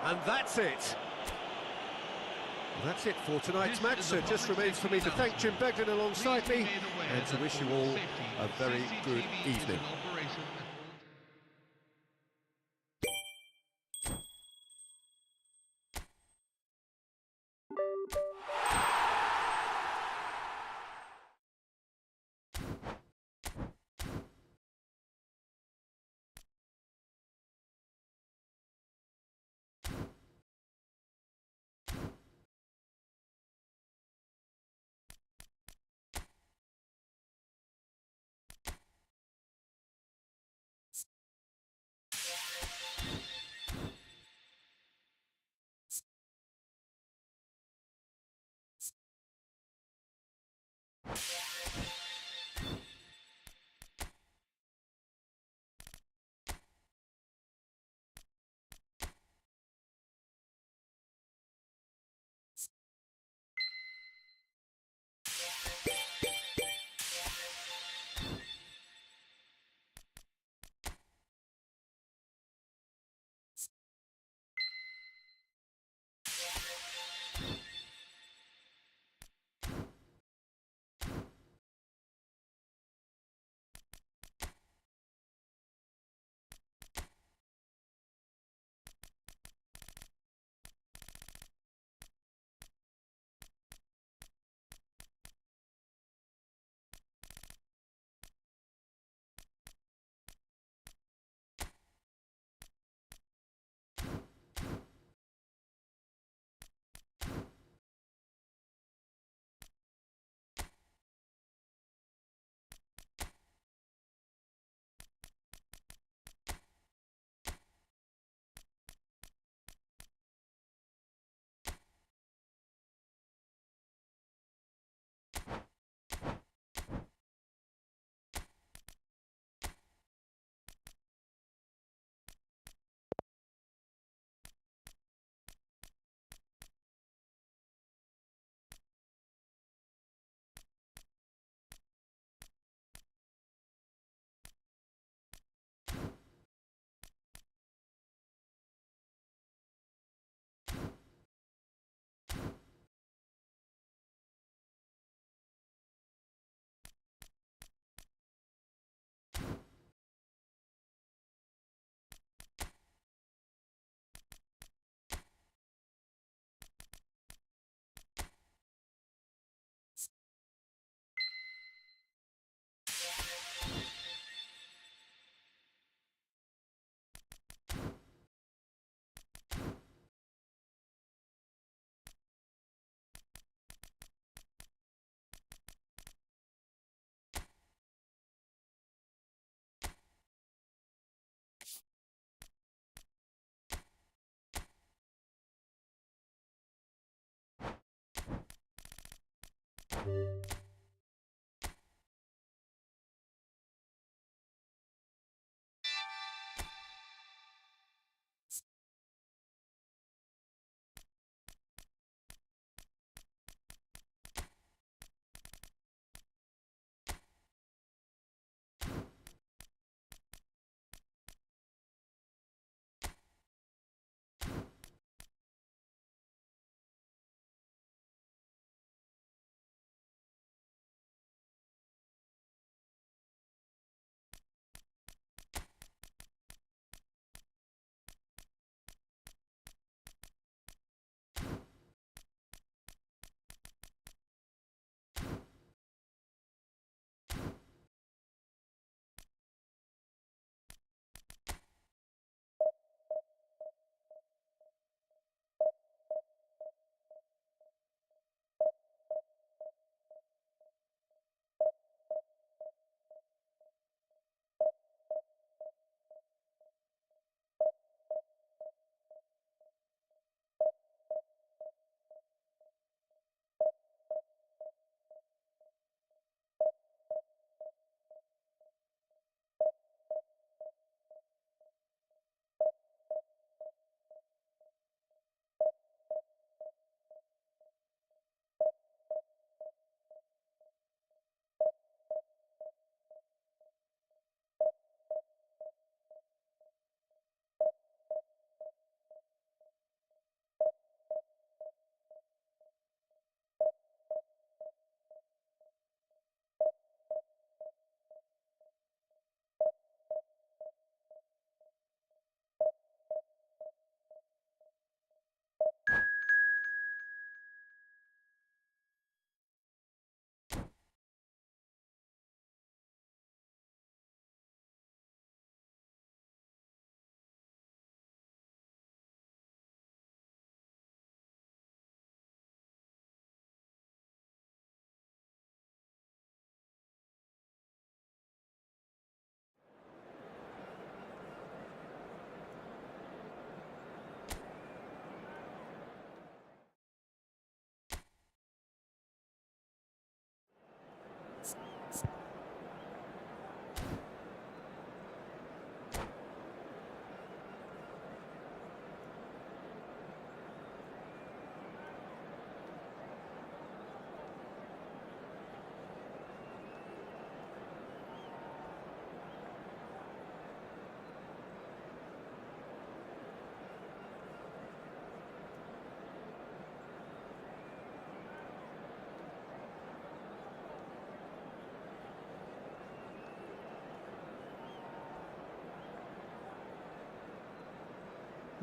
And that's it. Well, that's it for tonight's match, so it just remains for me to thank Jim Begden alongside me and to wish you all a very good evening.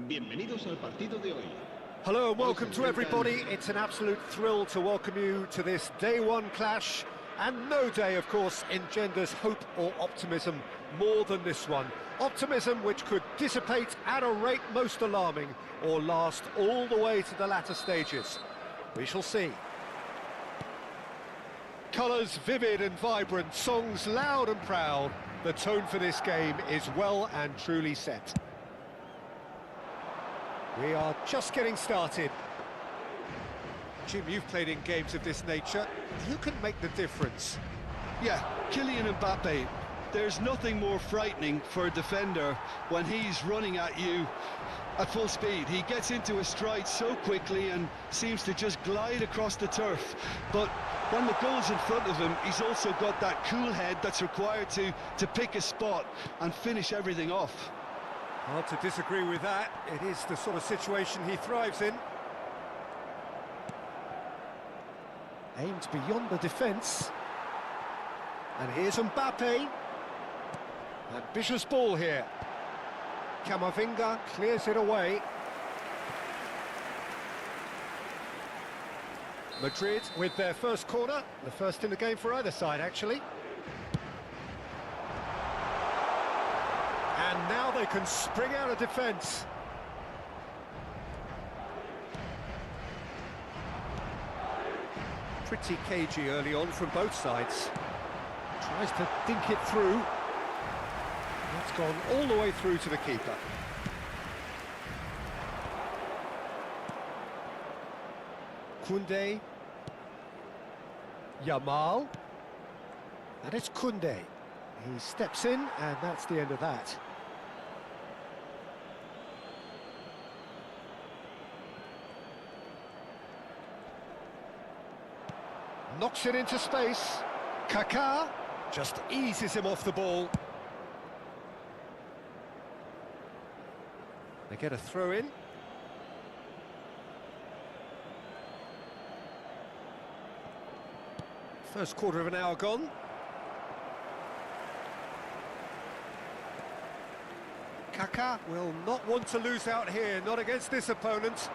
Bienvenidos al partido de hoy. Hello and welcome to everybody. It's an absolute thrill to welcome you to this day one clash, and no day, of course, engenders hope or optimism more than this one. Optimism which could dissipate at a rate most alarming or last all the way to the latter stages. We shall see. Colours vivid and vibrant, songs loud and proud. The tone for this game is well and truly set. We are just getting started. Jim, you've played in games of this nature. Who can make the difference? Yeah, Kylian Mbappe. There's nothing more frightening for a defender when he's running at you at full speed. He gets into a stride so quickly and seems to just glide across the turf. But when the goal's in front of him, he's also got that cool head that's required to pick a spot and finish everything off. Hard to disagree with that. It is the sort of situation he thrives in. Aimed beyond the defence. And here's Mbappe. Ambitious ball here. Camavinga clears it away. Madrid with their first corner. The first in the game for either side, actually. And now they can spring out of defence. Pretty cagey early on from both sides. Tries to dink it through. It's gone all the way through to the keeper. Koundé. Yamal. And it's Koundé. He steps in, and that's the end of that. Knocks it into space. Kaká just eases him off the ball. They get a throw in. First quarter of an hour gone. Kaká will not want to lose out here, not against this opponent.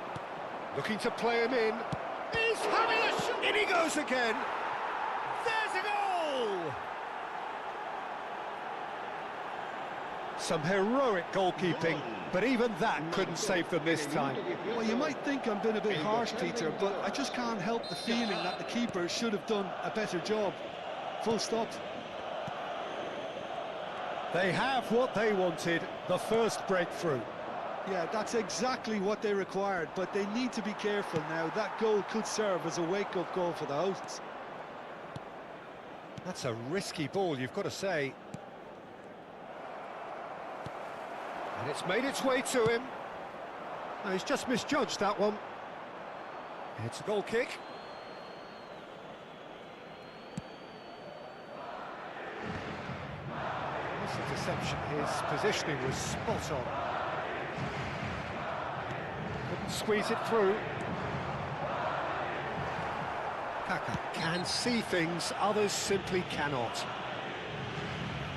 Looking to play him in. He's having a shot! In he goes again! There's a goal! Some heroic goalkeeping, but even that couldn't save them this time. Well, you might think I'm being a bit harsh, Peter, but I just can't help the feeling that the keeper should have done a better job. Full stop. They have what they wanted, the first breakthrough. Yeah, that's exactly what they required, but they need to be careful now. That goal could serve as a wake-up goal for the hosts. That's a risky ball, you've got to say. And it's made its way to him. No, he's just misjudged that one. It's a goal kick. That's a deception. His positioning was spot on. Couldn't squeeze it through. Kaká can see things, others simply cannot.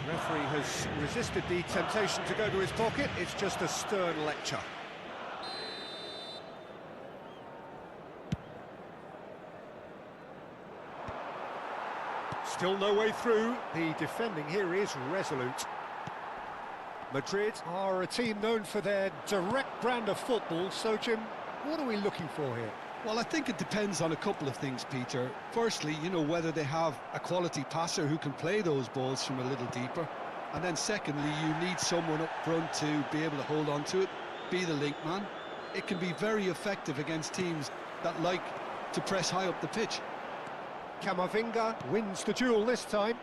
The referee has resisted the temptation to go to his pocket. It's just a stern lecture. Still no way through. The defending here is resolute. Madrid are a team known for their direct brand of football, so Jim, what are we looking for here? Well, I think it depends on a couple of things, Peter. Firstly, you know, whether they have a quality passer who can play those balls from a little deeper. And then secondly, you need someone up front to be able to hold on to it, be the link man. It can be very effective against teams that like to press high up the pitch. Camavinga wins the duel this time.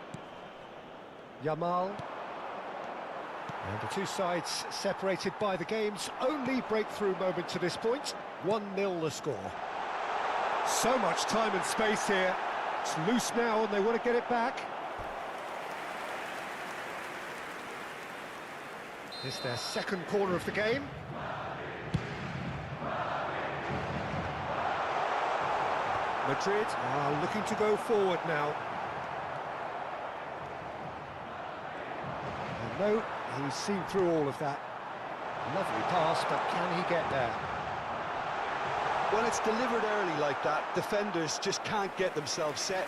Yamal. And the two sides separated by the game's only breakthrough moment to this point. 1-0 the score. So much time and space here. It's loose now and they want to get it back. It's their second corner of the game. Madrid are looking to go forward now. And no, he's seen through all of that. Lovely pass, but can he get there? When it's delivered early like that, defenders just can't get themselves set.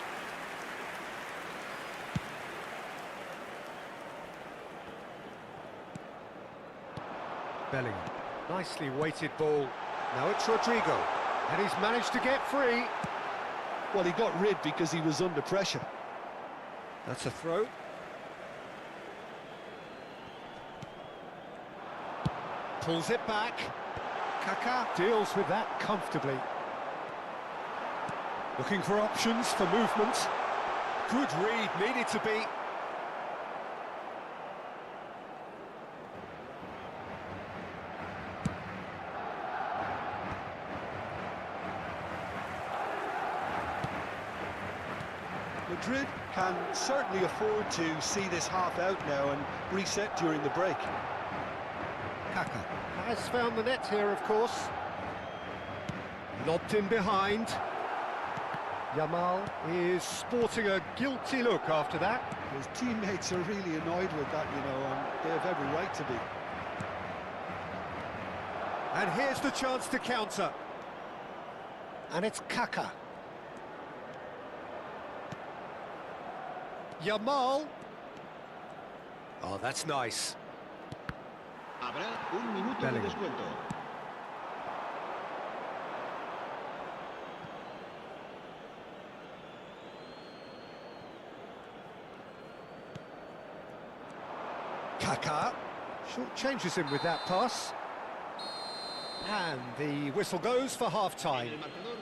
Bellingham, nicely weighted ball. Now it's Rodrigo, and he's managed to get free. Well, he got rid because he was under pressure. That's a throw. Pulls it back. Kaká deals with that comfortably. Looking for options for movement. Good read, needed to be. Madrid can certainly afford to see this half out now and reset during the break. Kaká has found the net here, of course. Lobbed in behind. Yamal is sporting a guilty look after that. His teammates are really annoyed with that, you know, and they have every right to be. And here's the chance to counter. And it's Kaká. Yamal. Oh, that's nice. Habrá un minuto de Bellingham. descuento. Kaká short changes him with that pass. And the whistle goes for half-time. En el marcador,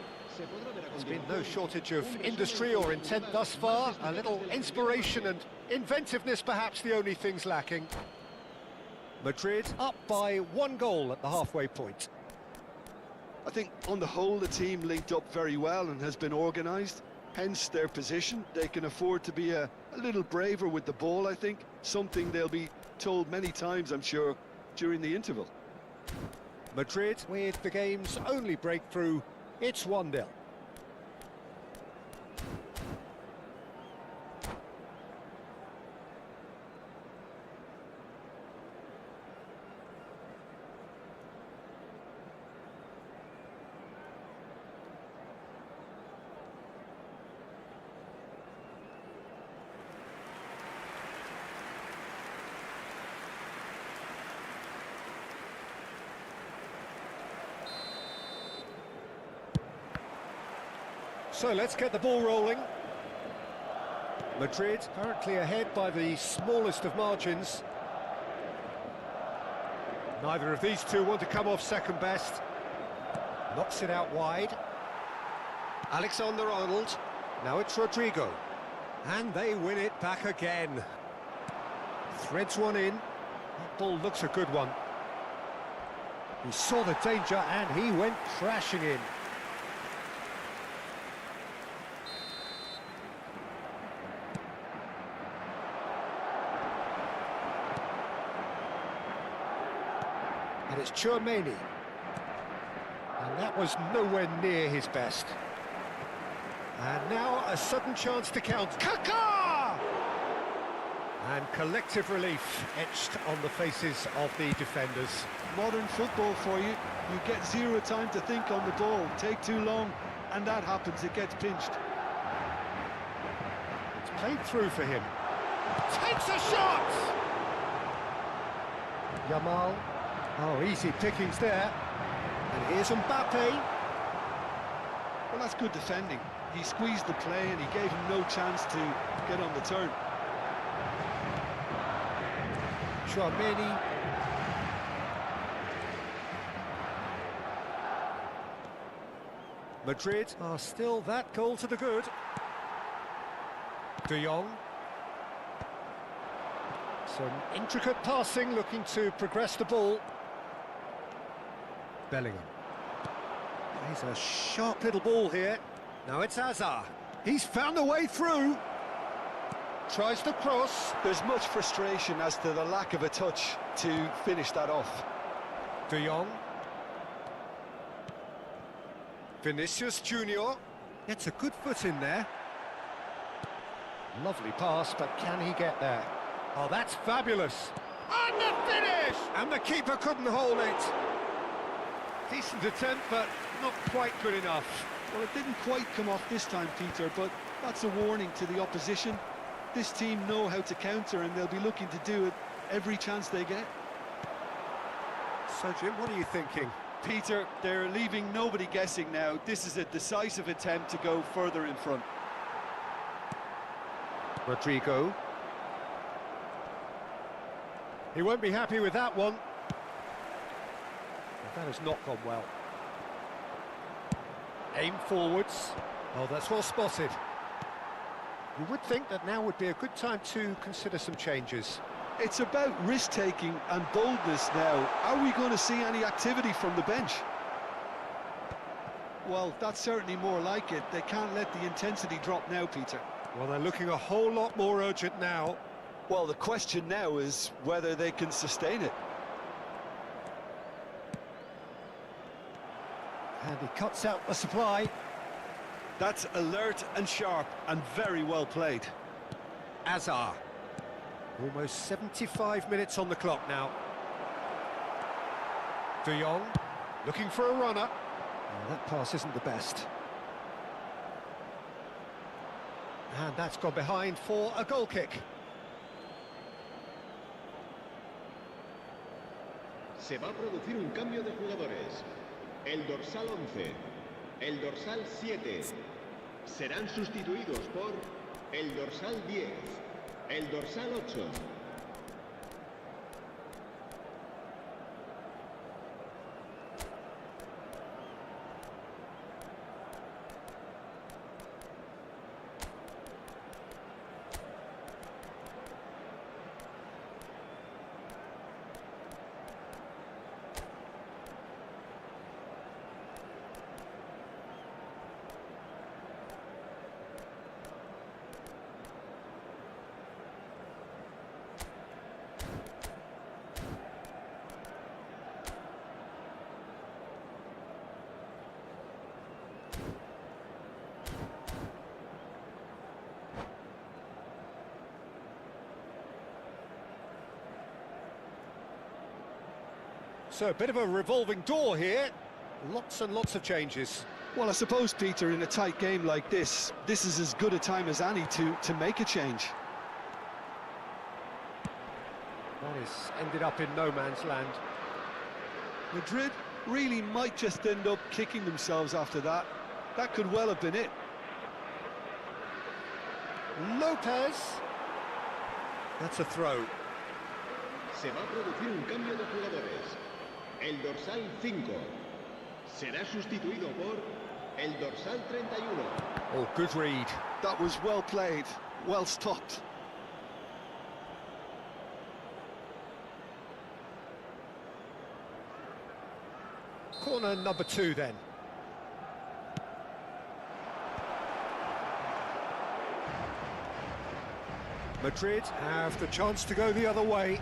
There's been no shortage of industry or intent thus far. A little inspiration and inventiveness perhaps the only things lacking. Madrid up by 1 goal at the halfway point. I think on the whole the team linked up very well and has been organised, hence their position. They can afford to be a little braver with the ball, I think, something they'll be told many times, I'm sure, during the interval. Madrid with the game's only breakthrough, it's 1-0. So let's get the ball rolling. Madrid currently ahead by the smallest of margins. Neither of these two want to come off second best. Knocks it out wide. Alexander-Arnold. Now it's Rodrigo. And they win it back again. Threads one in. That ball looks a good one. He saw the danger and he went crashing in. And it's Tchouaméni. And that was nowhere near his best. And now a sudden chance to count. Kaká! And collective relief etched on the faces of the defenders. Modern football for you. You get zero time to think on the ball. Take too long, and that happens. It gets pinched. It's played through for him. Takes a shot! Yamal. Oh, easy pickings there. And here's Mbappe. Well, that's good defending. He squeezed the play and he gave him no chance to get on the turn. Tchouaméni. Madrid are still that goal to the good. De Jong. Some intricate passing, looking to progress the ball. Bellingham. He's a sharp little ball here. Now it's Hazard. He's found a way through. Tries to cross. There's much frustration as to the lack of a touch to finish that off. De Jong. Vinicius Junior. Gets a good foot in there. Lovely pass, but can he get there? Oh, that's fabulous. And the finish! And the keeper couldn't hold it. Decent attempt, but not quite good enough. Well, it didn't quite come off this time, Peter, but that's a warning to the opposition. This team know how to counter, and they'll be looking to do it every chance they get. So, Jim, what are you thinking? Peter, they're leaving nobody guessing now. This is a decisive attempt to go further in front. Rodrigo. He won't be happy with that one. That has not gone well. Aim forwards. Oh, that's well spotted. You would think that now would be a good time to consider some changes. It's about risk-taking and boldness now. Are we going to see any activity from the bench? Well, that's certainly more like it. They can't let the intensity drop now, Peter. Well, they're looking a whole lot more urgent now. Well, the question now is whether they can sustain it. And he cuts out the supply. That's alert and sharp and very well played. Hazard. Almost 75 minutes on the clock now. De Jong, looking for a runner. Oh, that pass isn't the best. And that's gone behind for a goal kick. Se va a producir un cambio de jugadores. El dorsal 11, el dorsal 7 serán sustituidos por el dorsal 10, el dorsal 8. So a bit of a revolving door here. Lots and lots of changes. Well, I suppose, Peter, in a tight game like this is as good a time as any to make a change. That has ended up in no man's land. Madrid really might just end up kicking themselves after that. That could well have been it. Lopez. That's a throw. Se va a producir un cambio de jugadores. El dorsal 5 será sustituido por el dorsal 31. Oh, good read. That was well played, well stopped. Corner number 2 then. Madrid have the chance to go the other way.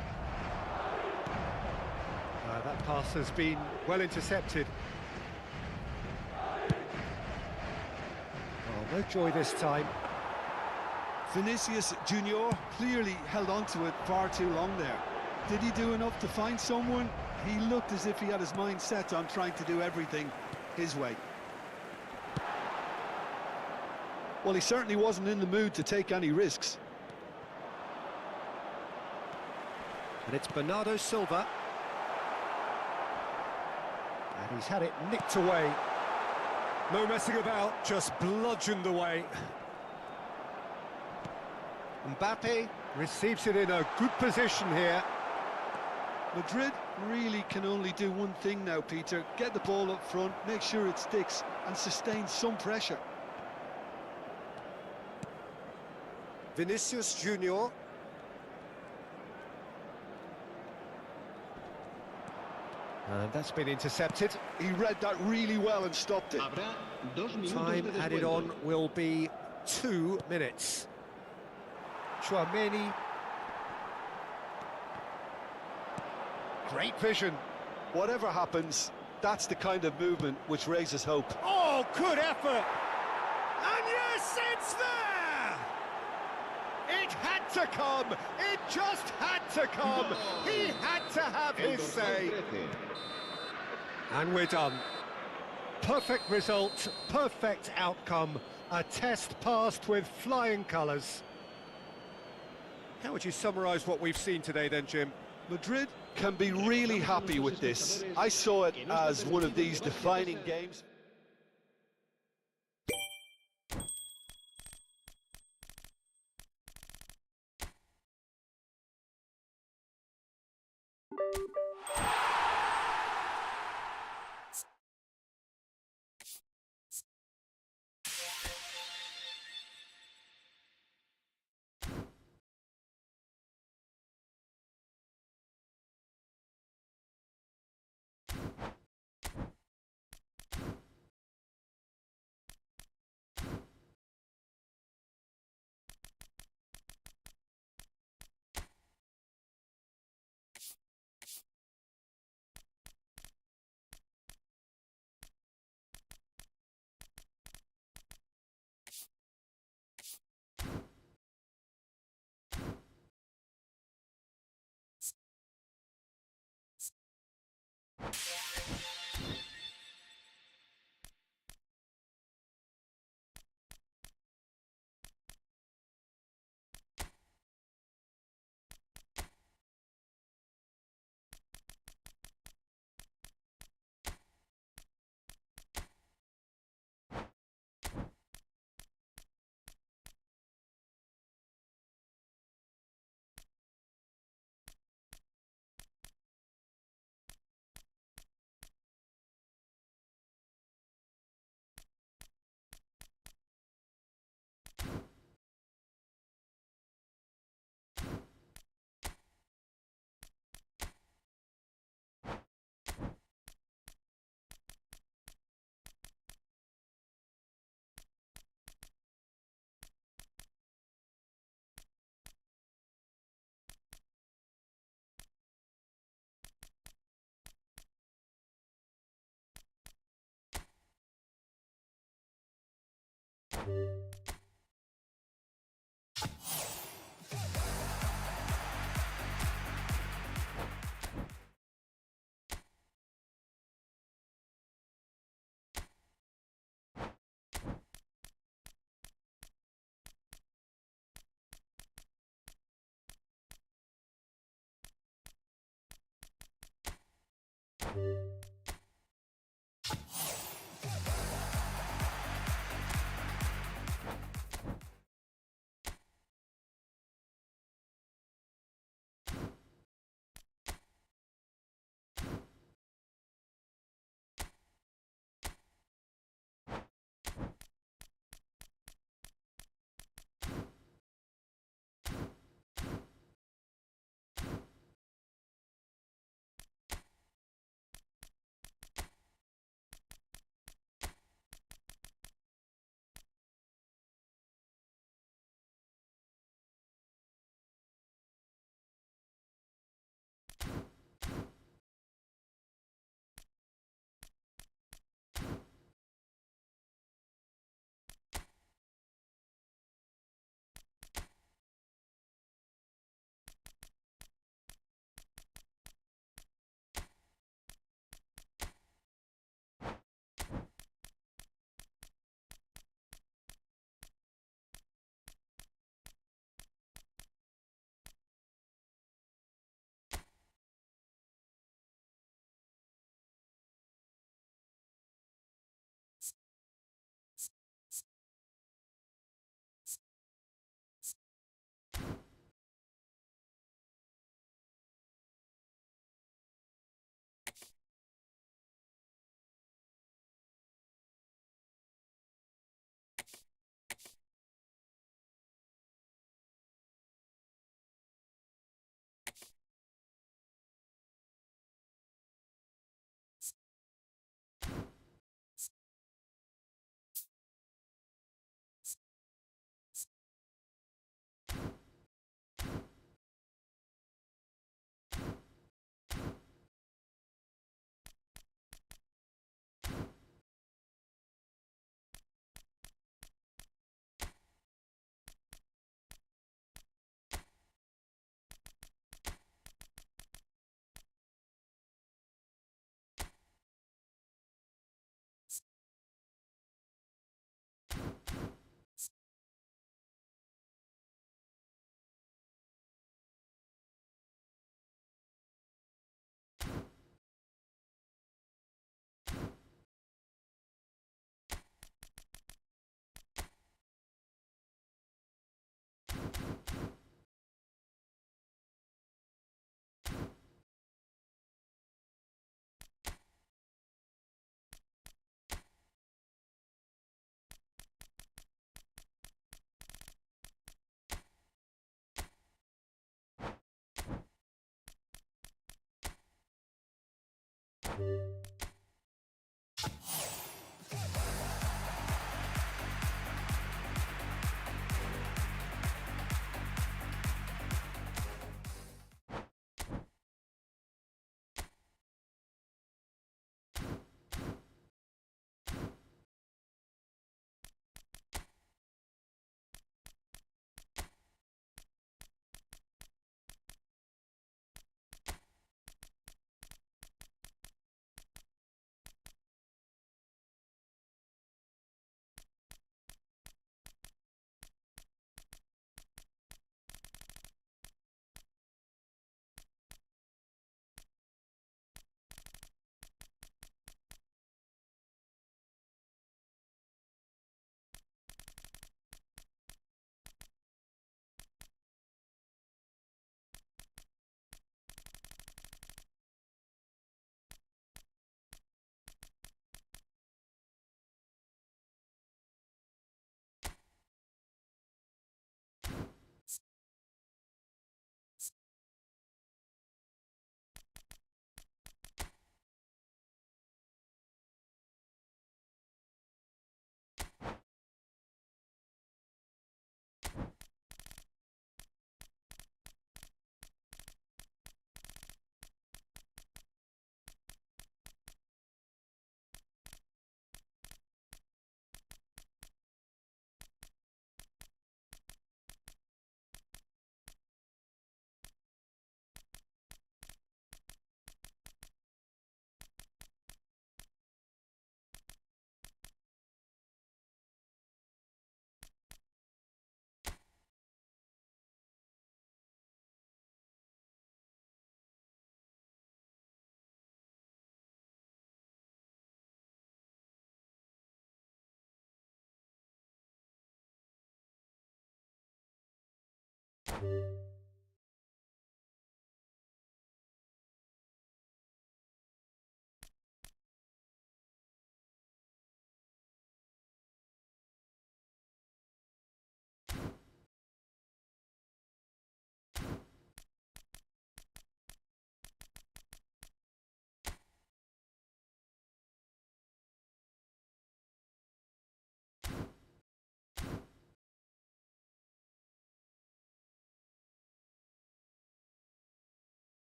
That pass has been well intercepted. Oh, no joy this time. Vinicius Junior clearly held on to it far too long there. Did he do enough to find someone? He looked as if he had his mind set on trying to do everything his way. Well, he certainly wasn't in the mood to take any risks. And it's Bernardo Silva. And he's had it nicked away. No messing about, just bludgeoned away. Mbappe receives it in a good position here. Madrid really can only do one thing now, Peter. Get the ball up front, make sure it sticks, and sustain some pressure. Vinicius Junior. And that's been intercepted. He read that really well and stopped it. Habrá 2 minutos Time de added descuento. on will be 2 minutes. Chouameni. Great vision. Whatever happens, that's the kind of movement which raises hope. Oh, good effort. And yes, it's there! It had to come. It just had to come. He had to have El his dorsal say. 13. And we're done. Perfect result, perfect outcome. A test passed with flying colours. How would you summarise what we've seen today then, Jim? Madrid can be really happy with this. I saw it as one of these defining games.